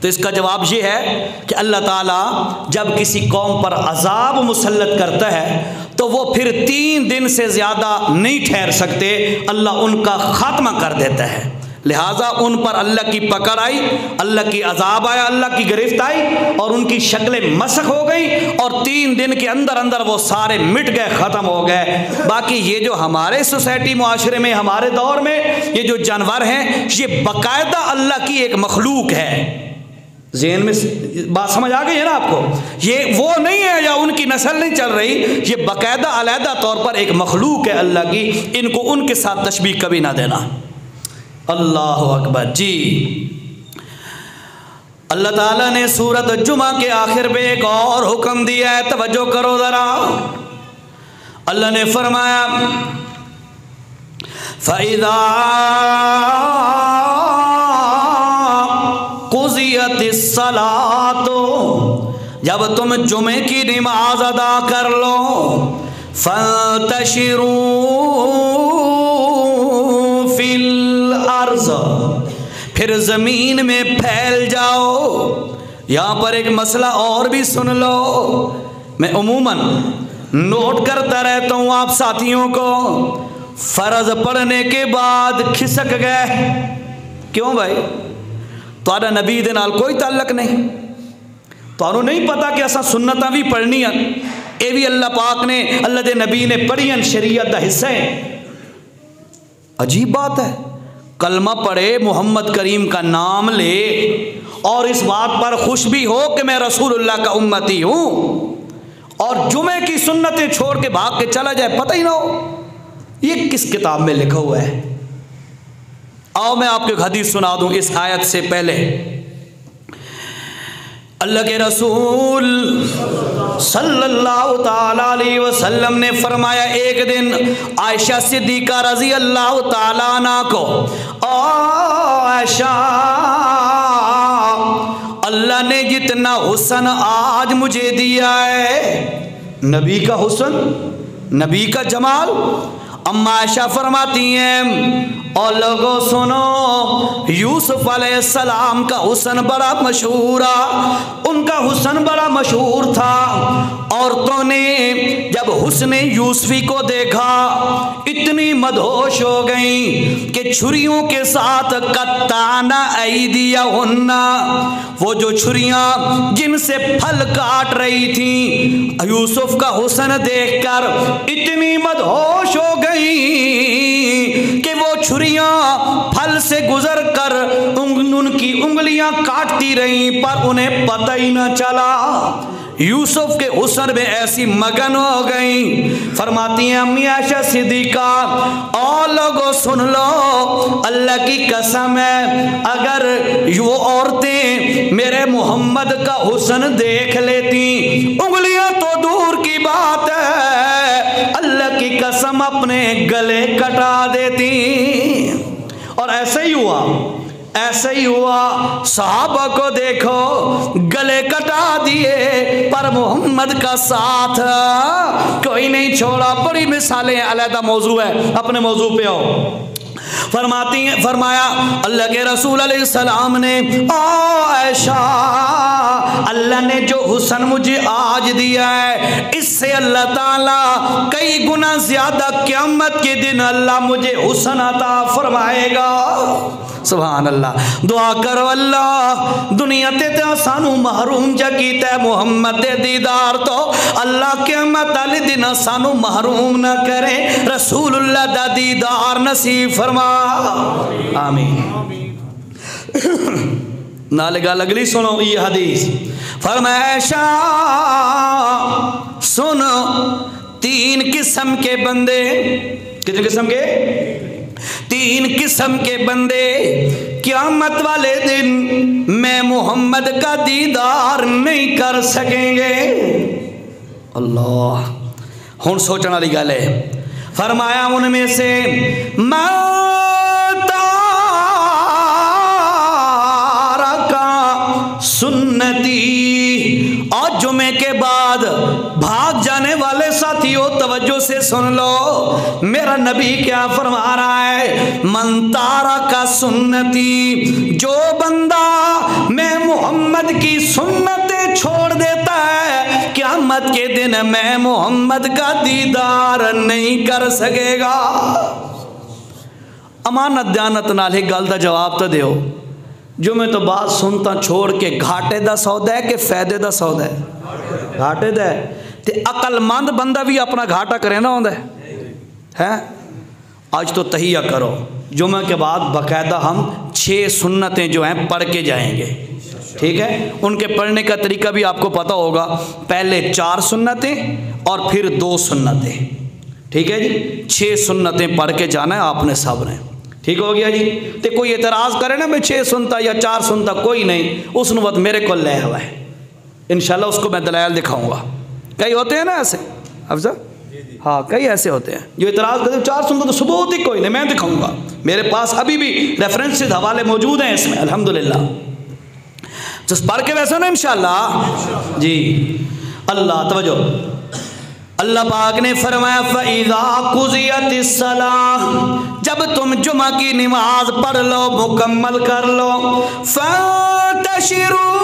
تو اس کا جواب یہ ہے کہ اللہ تعالیٰ جب کسی قوم پر عذاب مسلط کرتا ہے تو وہ پھر 3 دن سے زیادہ نہیں ٹھہر سکتے، اللہ ان کا خاتمہ کر دیتا ہے۔ لہٰذا ان پر اللہ کی پکڑ آئی، اللہ کی عذاب آیا، اللہ کی گرفت آئی، اور ان کی شکلیں مسخ ہو گئی، اور 3 دن کے اندر وہ سارے مٹ گئے، ختم ہو گئے۔ باقی یہ جو ہمارے سوسائٹی معاشرے میں، ہمارے دور میں یہ جو جانور ہیں یہ باقاعدہ اللہ کی ایک مخلوق ہے۔ ذہن میں بات سمجھ آ گئی ہے نا آپ کو؟ یہ وہ نہیں ہے یا ان کی نسل نہیں چل رہی، یہ باقاعدہ علیحدہ طور پر ایک مخلوق ہے اللہ کی، ان کو ان کے ساتھ تشبیہ کبھی نہ دینا۔ اللہ اکبر۔ جی اللہ تعالیٰ نے سورۃ الجمعہ کے آخر پہ ایک اور حکم دیا ہے، توجہ کرو ذرا۔ اللہ نے فرمایا فَإِذَا قُضِيَتِ الصَّلَاةُ، جب تم جمعے کی نماز ادا کر لو، فَانْتَشِرُوا فِي الْأَرْضِ، پھر زمین میں پھیل جاؤ۔ یہاں پر ایک مسئلہ اور بھی سن لو، میں عموماً نوٹ کرتا رہتا ہوں آپ ساتھیوں کو، فرض پڑھنے کے بعد کھسک گئے، کیوں بھائی؟ تہاڈا نبی دے نال کوئی تعلق نہیں، تہانوں نہیں پتا کہ اساں سنتاں بھی پڑھنیاں، اے بھی اللہ پاک نے، اللہ دے نبی نے پڑھیاں، شریعت دا حصہ ہیں۔ عجیب بات ہے، کلمہ پڑھے، محمد کریم کا نام لے، اور اس بات پر خوش بھی ہو کہ میں رسول اللہ کا امتی ہوں، اور جمعے کی سنتیں چھوڑ کے بھاگ کے چلا جائے، پتہ ہی نہ ہو یہ کس کتاب میں لکھا ہوا ہے۔ آؤ میں آپ کو ایک حدیث سنا دوں اس آیت سے پہلے۔ اللہ کے رسول صلی اللہ تعالیٰ علیہ وسلم نے فرمایا، ایک دن عائشہ صدیقہ رضی اللہ تعالیٰ عنہ کو، عائشہ اللہ نے جتنا حسن آج مجھے دیا ہے، نبی کا حسن، نبی کا جمال، اما عائشہ فرماتی ہیں اور لوگوں سنو، یوسف علیہ السلام کا حسن بڑا مشہور ان کا حسن بڑا مشہور تھا۔ عورتوں نے جب حسن یوسفی کو دیکھا اتنی مدہوش ہو گئیں کہ چھریوں کے ساتھ قطعنا ایدیہن، وہ جو چھریاں جن سے پھل کاٹ رہی تھیں یوسف کا حسن دیکھ کر اتنی مدہوش ہو گئیں کہ وہ چھریاں پھل سے گزر کر ان کی انگلیاں کاٹتی رہیں پر انہیں پتہ ہی نہ چلا۔ یوسف کے حسن میں ایسی مگن ہو گئیں، فرماتی ہیں امی عائشہ صدیقہ، اور لوگوں سن لو، اللہ کی قسم ہے اگر وہ عورتیں میرے محمد کا حسن دیکھ لیتی، انگلیاں تو دور کی بات ہے اللہ کی قسم اپنے گلے کٹا دیتی۔ اور ایسے ہی ہوا، ایسے ہی ہوا، صحابہ کو دیکھو گلے کٹا دیے پر محمد کا ساتھ کوئی نہیں چھوڑا۔ بڑی مثالیں، علیحدہ موضوع ہے، اپنے موضوع پہ آؤ۔ فرماتی ہیں، فرمایا اللہ کے رسول علیہ السلام نے، عائشہ اللہ نے جو حسن مجھے آج دیا ہے اس سے اللہ تعالیٰ کئی گنا زیادہ قیامت کے دن اللہ مجھے حسن عطا فرمائے گا۔ سبحان اللہ، دعا کرو اللہ دنیا تے سانو محروم جا کیتا ہے محمد دے دیدار تو اللہ قیامت والے دن سانو محروم نہ کرے، رسول اللہ دا دیدار نصیب فرما، آمین۔ نال گل اگلی سنو، یہ حدیث فرمایا سنو، تین قسم کے بندے، کتنے قسم کے؟ تین قسم کے بندے قیامت والے دن میں محمد کا دیدار نہیں کر سکیں گے۔ اللہ، ہن سوچنے والی گل ہے۔ فرمایا ان میں سے سنتی، اور جمعے کے بعد بھاگ جانے والے ساتھیوں توجہ سے سن لو، میرا نبی کیا فرما رہا ہے، من تارک سنتی، جو بندہ میں محمد کی سنتیں چھوڑ دیتا ہے قیامت کے دن میں محمد کا دیدار نہیں کر سکے گا۔ امانت دیانت نال ہی گل دا جواب تو دیو، جو میں تو بات سنتا چھوڑ کے گھاٹے دا سودا ہے کہ فائدے دا سودا ہے؟ گھاٹے دا ہے۔ تے عقل مند بندہ بھی اپنا گھاٹا کرے نہ ہوندا ہے۔ آج تو تہیہ کرو، جمعہ کے بعد باقاعدہ ہم 6 سنتیں جو ہیں پڑھ کے جائیں گے، ٹھیک ہے؟ ان کے پڑھنے کا طریقہ بھی آپ کو پتہ ہوگا، پہلے 4 سنتیں اور پھر 2 سنتیں، ٹھیک ہے جی؟ 6 سنتیں پڑھ کے جانا ہے آپ نے سب نے، ٹھیک ہو گیا جی؟ تے کوئی اعتراض کرے نا میں 6 سنتا یا 4 سنتا، کوئی نہیں، اس وقت میرے کو لے ہوا ہے، انشاءاللہ اس کو میں دلائل دکھاؤں گا۔ کئی ہوتے ہیں نا ایسے افضل، ہاں کئی ایسے ہوتے ہیں جو اعتراض کرتے ہیں 4 سنتا تو ثبوت ہی کوئی نہیں، میں دکھاؤں گا، میرے پاس ابھی بھی ریفرنسز حوالے موجود ہیں اس میں الحمدللہ، تو پڑھ کے ویسے نا انشاءاللہ جی۔ اللہ توجہ، اللہ پاک نے فرمایا فَإِذَا قُضِيَتِ الصَّلَاةُ، جب تم جمعہ کی نماز پڑھ لو، مکمل کر لو، فَانْتَشِرُوا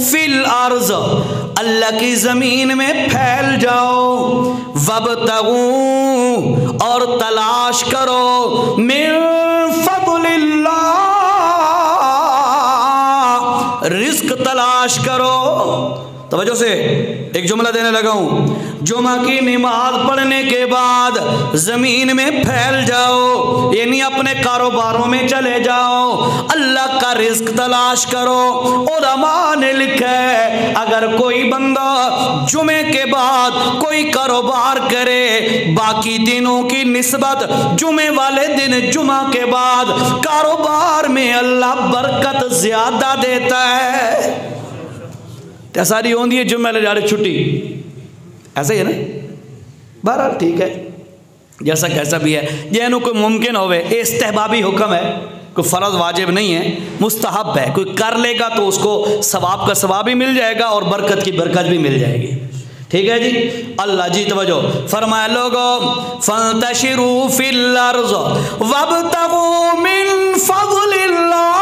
فِي الْأَرْضِ، اللہ کی زمین میں پھیل جاؤ، وَابْتَغُوا، اور تلاش کرو، مِن فَضْلِ اللَّهِ، رزق تلاش کرو۔ توجہ سے ایک جملہ دینے لگا ہوں، جمعہ کی نماز پڑھنے کے بعد زمین میں پھیل جاؤ، یعنی اپنے کاروباروں میں چلے جاؤ، اللہ کا رزق تلاش کرو۔ علماء نے لکھا ہے اگر کوئی بندہ جمعے کے بعد کوئی کاروبار کرے باقی دنوں کی نسبت جمعے والے دن جمعہ کے بعد کاروبار میں اللہ برکت زیادہ دیتا ہے۔ ساری ہوندی ہے جمعہ لے جاڑے چھٹی، ایسا ہی ہے نا؟ بہرحال ٹھیک ہے، جیسا کیسا بھی ہے، جینو کوئی ممکن ہوئے، استحبابی حکم ہے، کوئی فرض واجب نہیں ہے، مستحب ہے، کوئی کر لے گا تو اس کو ثواب کا ثواب بھی مل جائے گا اور برکت کی برکت بھی مل جائے گی، ٹھیک ہے جی. اللہ جی توجہ فرمایا لوگو فانتشروا فی الارض وابتغوا من فضل اللہ.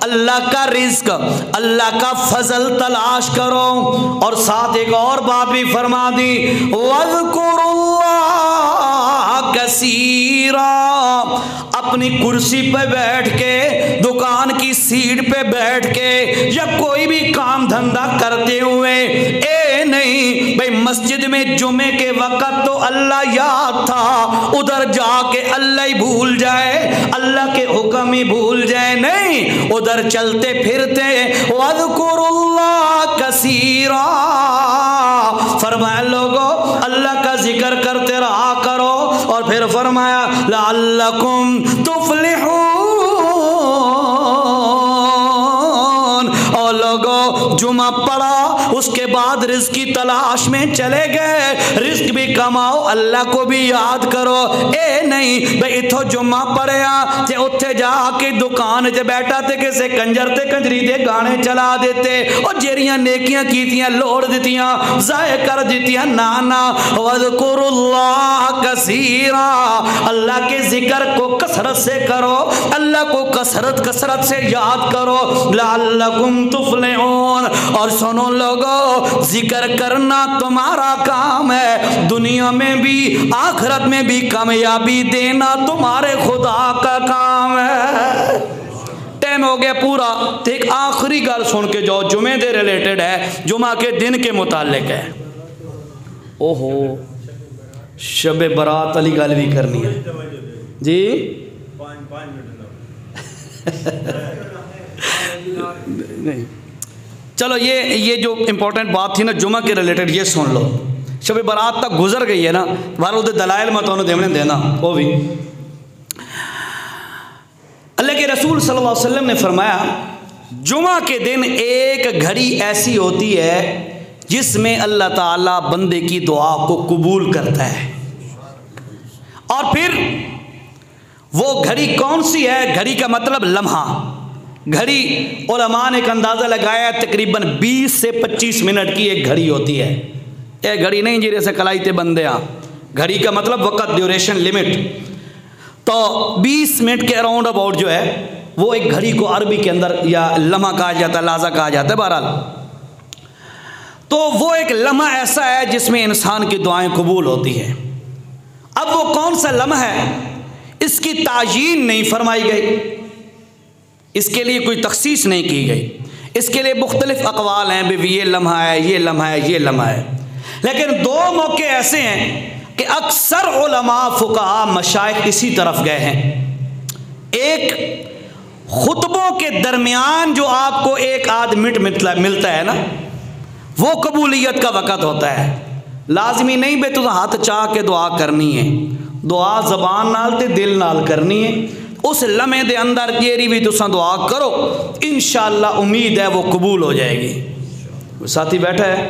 اللہ کا رزق اللہ کا فضل تلاش کرو. اور ساتھ ایک اور بات بھی فرما دی وَاذْكُرُوا اللَّهَ كَثِيرًا. اپنی کرسی پہ بیٹھ کے دکان کی سیٹ پہ بیٹھ کے یا کوئی بھی کام دھندا کرتے ہوئے اے نہیں بھئی مسجد میں جمعے کے وقت تو اللہ یاد تھا ادھر جا کے اللہ ہی بھول جائے اللہ کے حکم ہی بھول جائے. نہیں ادھر چلتے پھرتے وَاذْكُرُوا اللَّهَ كَثِيرًا. فرمایا لوگو اللہ کا ذکر کرتے رہا کرو. اور پھر فرمایا لعلکم تفلحون. اور لوگو جمعہ پڑا اس کے بعد رزق کی تلاش میں چلے گئے. رزق بھی کماؤ اللہ کو بھی یاد کرو. اے نہیں بھئی اتھو جمعہ پڑیا تے اتھے جا کے دکان تے بیٹھا تے کسے کنجر تے کنجری دے گانے چلا دیتے اور جیریاں نیکیاں کیتیاں لوڑ دیتیاں ضائع کر دیتیاں. نانا وَاذْكُرُوا اللَّهَ كَثِيرًا. اللہ کے ذکر کو کثرت سے کرو اللہ کو کثرت سے یاد کرو لعلکم تفلحون. اور سنو لوگو ذکر کرنا تمہارا کام ہے. دنیا میں بھی آخرت میں بھی کامیابی دینا تمہارے خدا کا کام ہے. ٹائم ہو گیا پورا. تو ایک آخری گل سن کے جو جمعے دے ریلیٹڈ ہے جمعہ کے دن کے متعلق ہے. اوہو شب برات علی گل بھی کرنی ہے جی. نہیں چلو یہ جو امپورٹنٹ بات تھی نا جمعہ کے ریلیٹڈ یہ سن لو. شب برات تک گزر گئی ہے نا بارہ دلائل میں تو انہوں نے دینا وہ بھی. اللہ کے رسول صلی اللہ علیہ وسلم نے فرمایا جمعہ کے دن ایک گھڑی ایسی ہوتی ہے جس میں اللہ تعالیٰ بندے کی دعا کو قبول کرتا ہے. اور پھر وہ گھڑی کون سی ہے؟ گھڑی کا مطلب لمحہ. گھڑی علماء نے ایک اندازہ لگایا تقریباً 20 سے 25 منٹ کی ایک گھڑی ہوتی ہے. ایک گھڑی نہیں جی جیسے کلائیتے بندے ہاں. گھڑی کا مطلب وقت ڈیوریشن لمٹ. تو 20 منٹ کے اراؤنڈ اباؤٹ جو ہے وہ ایک گھڑی کو عربی کے اندر یا لمحہ کہا جاتا ہے لحظہ کہا جاتا ہے. بہرحال تو وہ ایک لمحہ ایسا ہے جس میں انسان کی دعائیں قبول ہوتی ہیں. اب وہ کون سا لمحہ ہے اس کی تعیین نہیں فرمائی گئی. اس کے لیے کوئی تخصیص نہیں کی گئی. اس کے لیے مختلف اقوال ہیں بھی یہ لمحہ ہے یہ لمحہ ہے یہ لمحہ ہے. لیکن دو موقع ایسے ہیں کہ اکثر علماء فقہاء مشائخ اسی طرف گئے ہیں. ایک خطبوں کے درمیان جو آپ کو ایک آدھ منٹ ملتا ہے نا وہ قبولیت کا وقت ہوتا ہے. لازمی نہیں بے تو ہاتھ چاہ کے دعا کرنی ہے. دعا زبان نال تے دل نال کرنی ہے. اس لمحے دے اندر جیری بھی تساں دعا کرو انشاءاللہ امید ہے وہ قبول ہو جائے گی. ساتھی بیٹھا ہے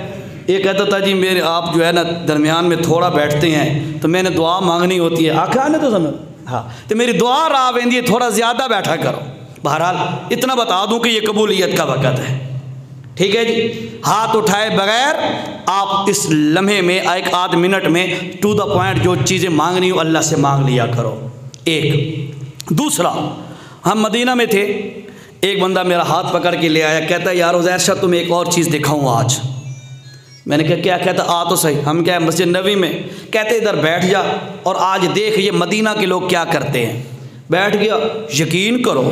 یہ کہتا تھا جی میرے آپ جو ہے نا درمیان میں تھوڑا بیٹھتے ہیں تو میں نے دعا مانگنی ہوتی ہے. آخر نے تو سمجھ ہاں تو میری دعا راہ ویندی ہے تھوڑا زیادہ بیٹھا کرو. بہرحال اتنا بتا دوں کہ یہ قبولیت کا وقت ہے. ٹھیک ہے جی. ہاتھ اٹھائے بغیر آپ اس لمحے میں ایک آدھ منٹ میں ٹو دا پوائنٹ جو چیزیں مانگنی ہو اللہ سے مانگ لیا کرو. ایک دوسرا ہم مدینہ میں تھے. ایک بندہ میرا ہاتھ پکڑ کے لے آیا کہتا ہے یار عزیر تم ایک اور چیز دکھاؤں آج. میں نے کہا کیا؟ کہتا آ تو صحیح. ہم کیا مسجد نبوی میں. کہتے ادھر بیٹھ جا اور آج دیکھ یہ مدینہ کے لوگ کیا کرتے ہیں. بیٹھ گیا. یقین کرو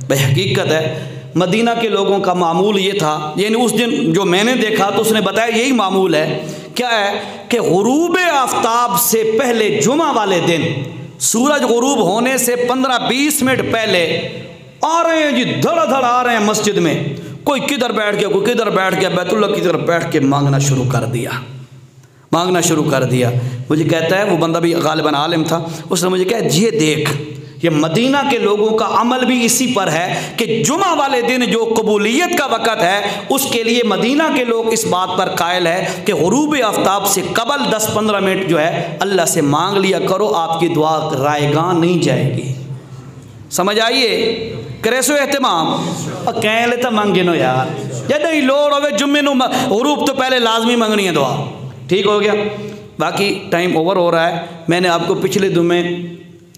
بھائی حقیقت ہے مدینہ کے لوگوں کا معمول یہ تھا یعنی اس دن جو میں نے دیکھا تو اس نے بتایا یہی معمول ہے. کیا ہے کہ غروب آفتاب سے پہلے جمعہ والے دن سورج غروب ہونے سے 15-20 منٹ پہلے آ رہے ہیں جی دھڑا دھڑ آ رہے ہیں مسجد میں. کوئی کدھر بیٹھ گیا کوئی کدھر بیٹھ گیا بیت اللہ کی طرف بیٹھ کے مانگنا شروع کر دیا. مجھے کہتا ہے وہ بندہ بھی غالباً عالم تھا. اس نے مجھے کہا یہ دیکھ یہ مدینہ کے لوگوں کا عمل بھی اسی پر ہے کہ جمعہ والے دن جو قبولیت کا وقت ہے اس کے لیے مدینہ کے لوگ اس بات پر قائل ہے کہ غروب آفتاب سے قبل 10-15 منٹ جو ہے اللہ سے مانگ لیا کرو آپ کی دعا رائے گاں نہیں جائے گی. سمجھ آئیے کرے سو اہتمام اور کہیں لیتا مانگے نو یار جب نہیں لوڑ ہوئے جمعے نو غروب تو پہلے لازمی منگنی ہے دعا. ٹھیک ہو گیا. باقی ٹائم اوور ہو رہا ہے. میں نے آپ کو پچھلے جمعے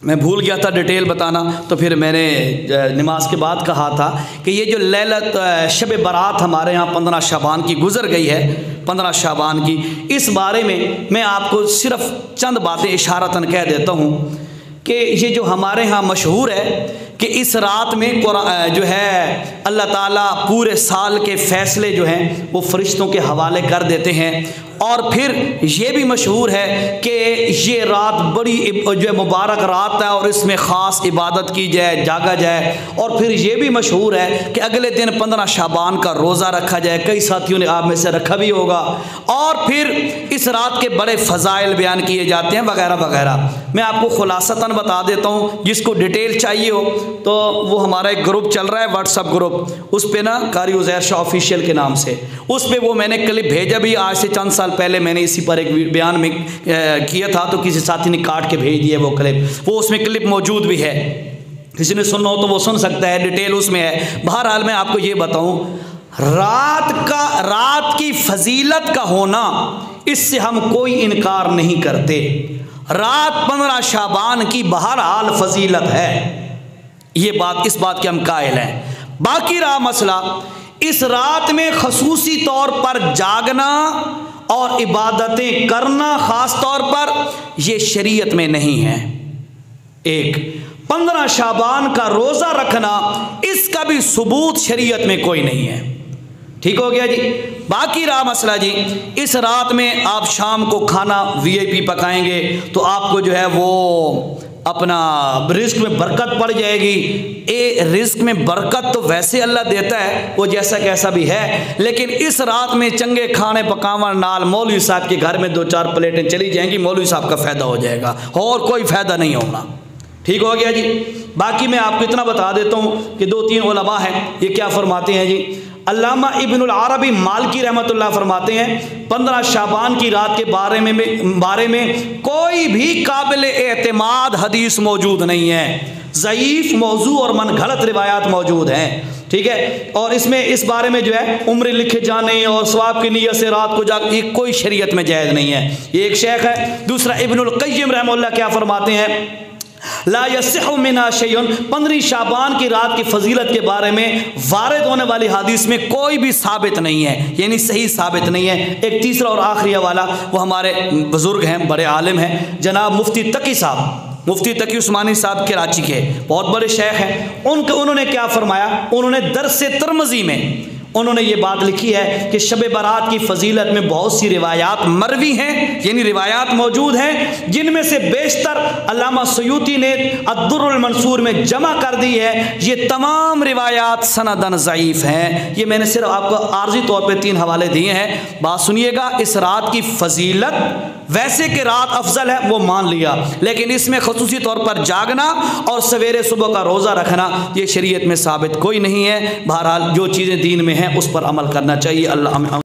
میں بھول گیا تھا ڈیٹیل بتانا، تو پھر میں نے نماز کے بعد کہا تھا کہ یہ جو لیلت شب برات ہمارے ہاں 15 شعبان کی گزر گئی ہے، 15 شعبان کی، اس بارے میں آپ کو صرف چند باتیں اشارتاً کہہ دیتا ہوں کہ یہ جو ہمارے ہاں مشہور ہے کہ اس رات میں جو ہے اللہ تعالیٰ پورے سال کے فیصلے جو ہیں وہ فرشتوں کے حوالے کر دیتے ہیں. اور پھر یہ بھی مشہور ہے کہ یہ رات بڑی جو ہے مبارک رات ہے اور اس میں خاص عبادت کی جائے، جاگا جائے. اور پھر یہ بھی مشہور ہے کہ اگلے دن 15 شعبان کا روزہ رکھا جائے. کئی ساتھیوں نے آپ میں سے رکھا بھی ہوگا. اور پھر اس رات کے بڑے فضائل بیان کیے جاتے ہیں وغیرہ وغیرہ. میں آپ کو خلاصتاً بتا دیتا ہوں، جس کو ڈیٹیل چاہیے ہو تو وہ ہمارا ایک گروپ چل رہا ہے واٹس ایپ گروپ، اس پہ نا قاری عزیر شاہ آفیشیل کے نام سے، اس پہ وہ میں نے کلپ بھیجا بھی. آج سے چند سال پہلے میں نے اسی پر ایک بیان میں کیا تھا تو کسی ساتھی نے کاٹ کے بھیج دیا وہ کلپ. وہ اس میں کلپ موجود بھی ہے، کسی نے سننا ہو تو وہ سن سکتا ہے، ڈیٹیل اس میں ہے. بہرحال میں آپ کو یہ بتاؤں، رات کی فضیلت کا ہونا اس سے ہم کوئی انکار نہیں کرتے. رات 15 شعبان کی بہرحال فضیلت ہے، یہ بات، اس بات کے ہم قائل ہیں. باقی رہا مسئلہ، اس رات میں خصوصی طور پر جاگنا اور عبادتیں کرنا خاص طور پر یہ شریعت میں نہیں ہے. ایک 15 شعبان کا روزہ رکھنا، اس کا بھی ثبوت شریعت میں کوئی نہیں ہے. ٹھیک ہو گیا جی. باقی رہا مسئلہ جی، اس رات میں آپ شام کو کھانا VIP پکائیں گے تو آپ کو جو ہے وہ اپنا رزق میں برکت پڑ جائے گی. رزق میں برکت تو ویسے اللہ دیتا ہے، وہ جیسا کیسا بھی ہے، لیکن اس رات میں چنگے کھانے پکاون نال مولوی صاحب کے گھر میں 2-4 پلیٹیں چلی جائیں گی، مولوی صاحب کا فائدہ ہو جائے گا، اور کوئی فائدہ نہیں ہونا. ٹھیک ہو گیا جی. باقی میں آپ کو اتنا بتا دیتا ہوں کہ 2-3 علماء ہیں، یہ کیا فرماتے ہیں جی. علامہ ابن العربی مالکی رحمۃ اللہ فرماتے ہیں 15 شعبان کی رات کے بارے میں کوئی بھی قابل اعتماد حدیث موجود نہیں ہے. ضعیف، موضوع اور من گھڑت روایات موجود ہیں. ٹھیک ہے. اور اس بارے میں جو ہے عمرے لکھے جانے اور ثواب کی نیت سے رات کو جاگ، یہ کوئی شریعت میں جائز نہیں ہے. یہ ایک شیخ ہے. دوسرا ابن القیم رحمہ اللہ کیا فرماتے ہیں، لا یصح منا شیء، 15 شعبان کی رات کی فضیلت کے بارے میں وارد ہونے والی حدیث میں کوئی بھی ثابت نہیں ہے، یعنی صحیح ثابت نہیں ہے. ایک تیسرا اور آخری حوالہ، وہ ہمارے بزرگ ہیں، بڑے عالم ہیں، جناب مفتی تقی صاحب، مفتی تقی عثمانی صاحب کراچی کے بہت بڑے شیخ ہیں. انہوں نے کیا فرمایا، انہوں نے درس ترمذی میں انہوں نے یہ بات لکھی ہے کہ شب برات کی فضیلت میں بہت سی روایات مروی ہیں، یعنی روایات موجود ہیں، جن میں سے بیشتر علامہ سیوطی نے الدر المنصور میں جمع کر دی ہے. یہ تمام روایات سندن ضعیف ہیں. یہ میں نے صرف آپ کو عارضی طور پہ 3 حوالے دیے ہیں. بات سنیے گا، اس رات کی فضیلت ویسے کہ رات افضل ہے وہ مان لیا، لیکن اس میں خصوصی طور پر جاگنا اور سویرے صبح کا روزہ رکھنا یہ شریعت میں ثابت کوئی نہیں ہے. بہرحال جو چیزیں دین میں ہیں اس پر عمل کرنا چاہیے. اللہ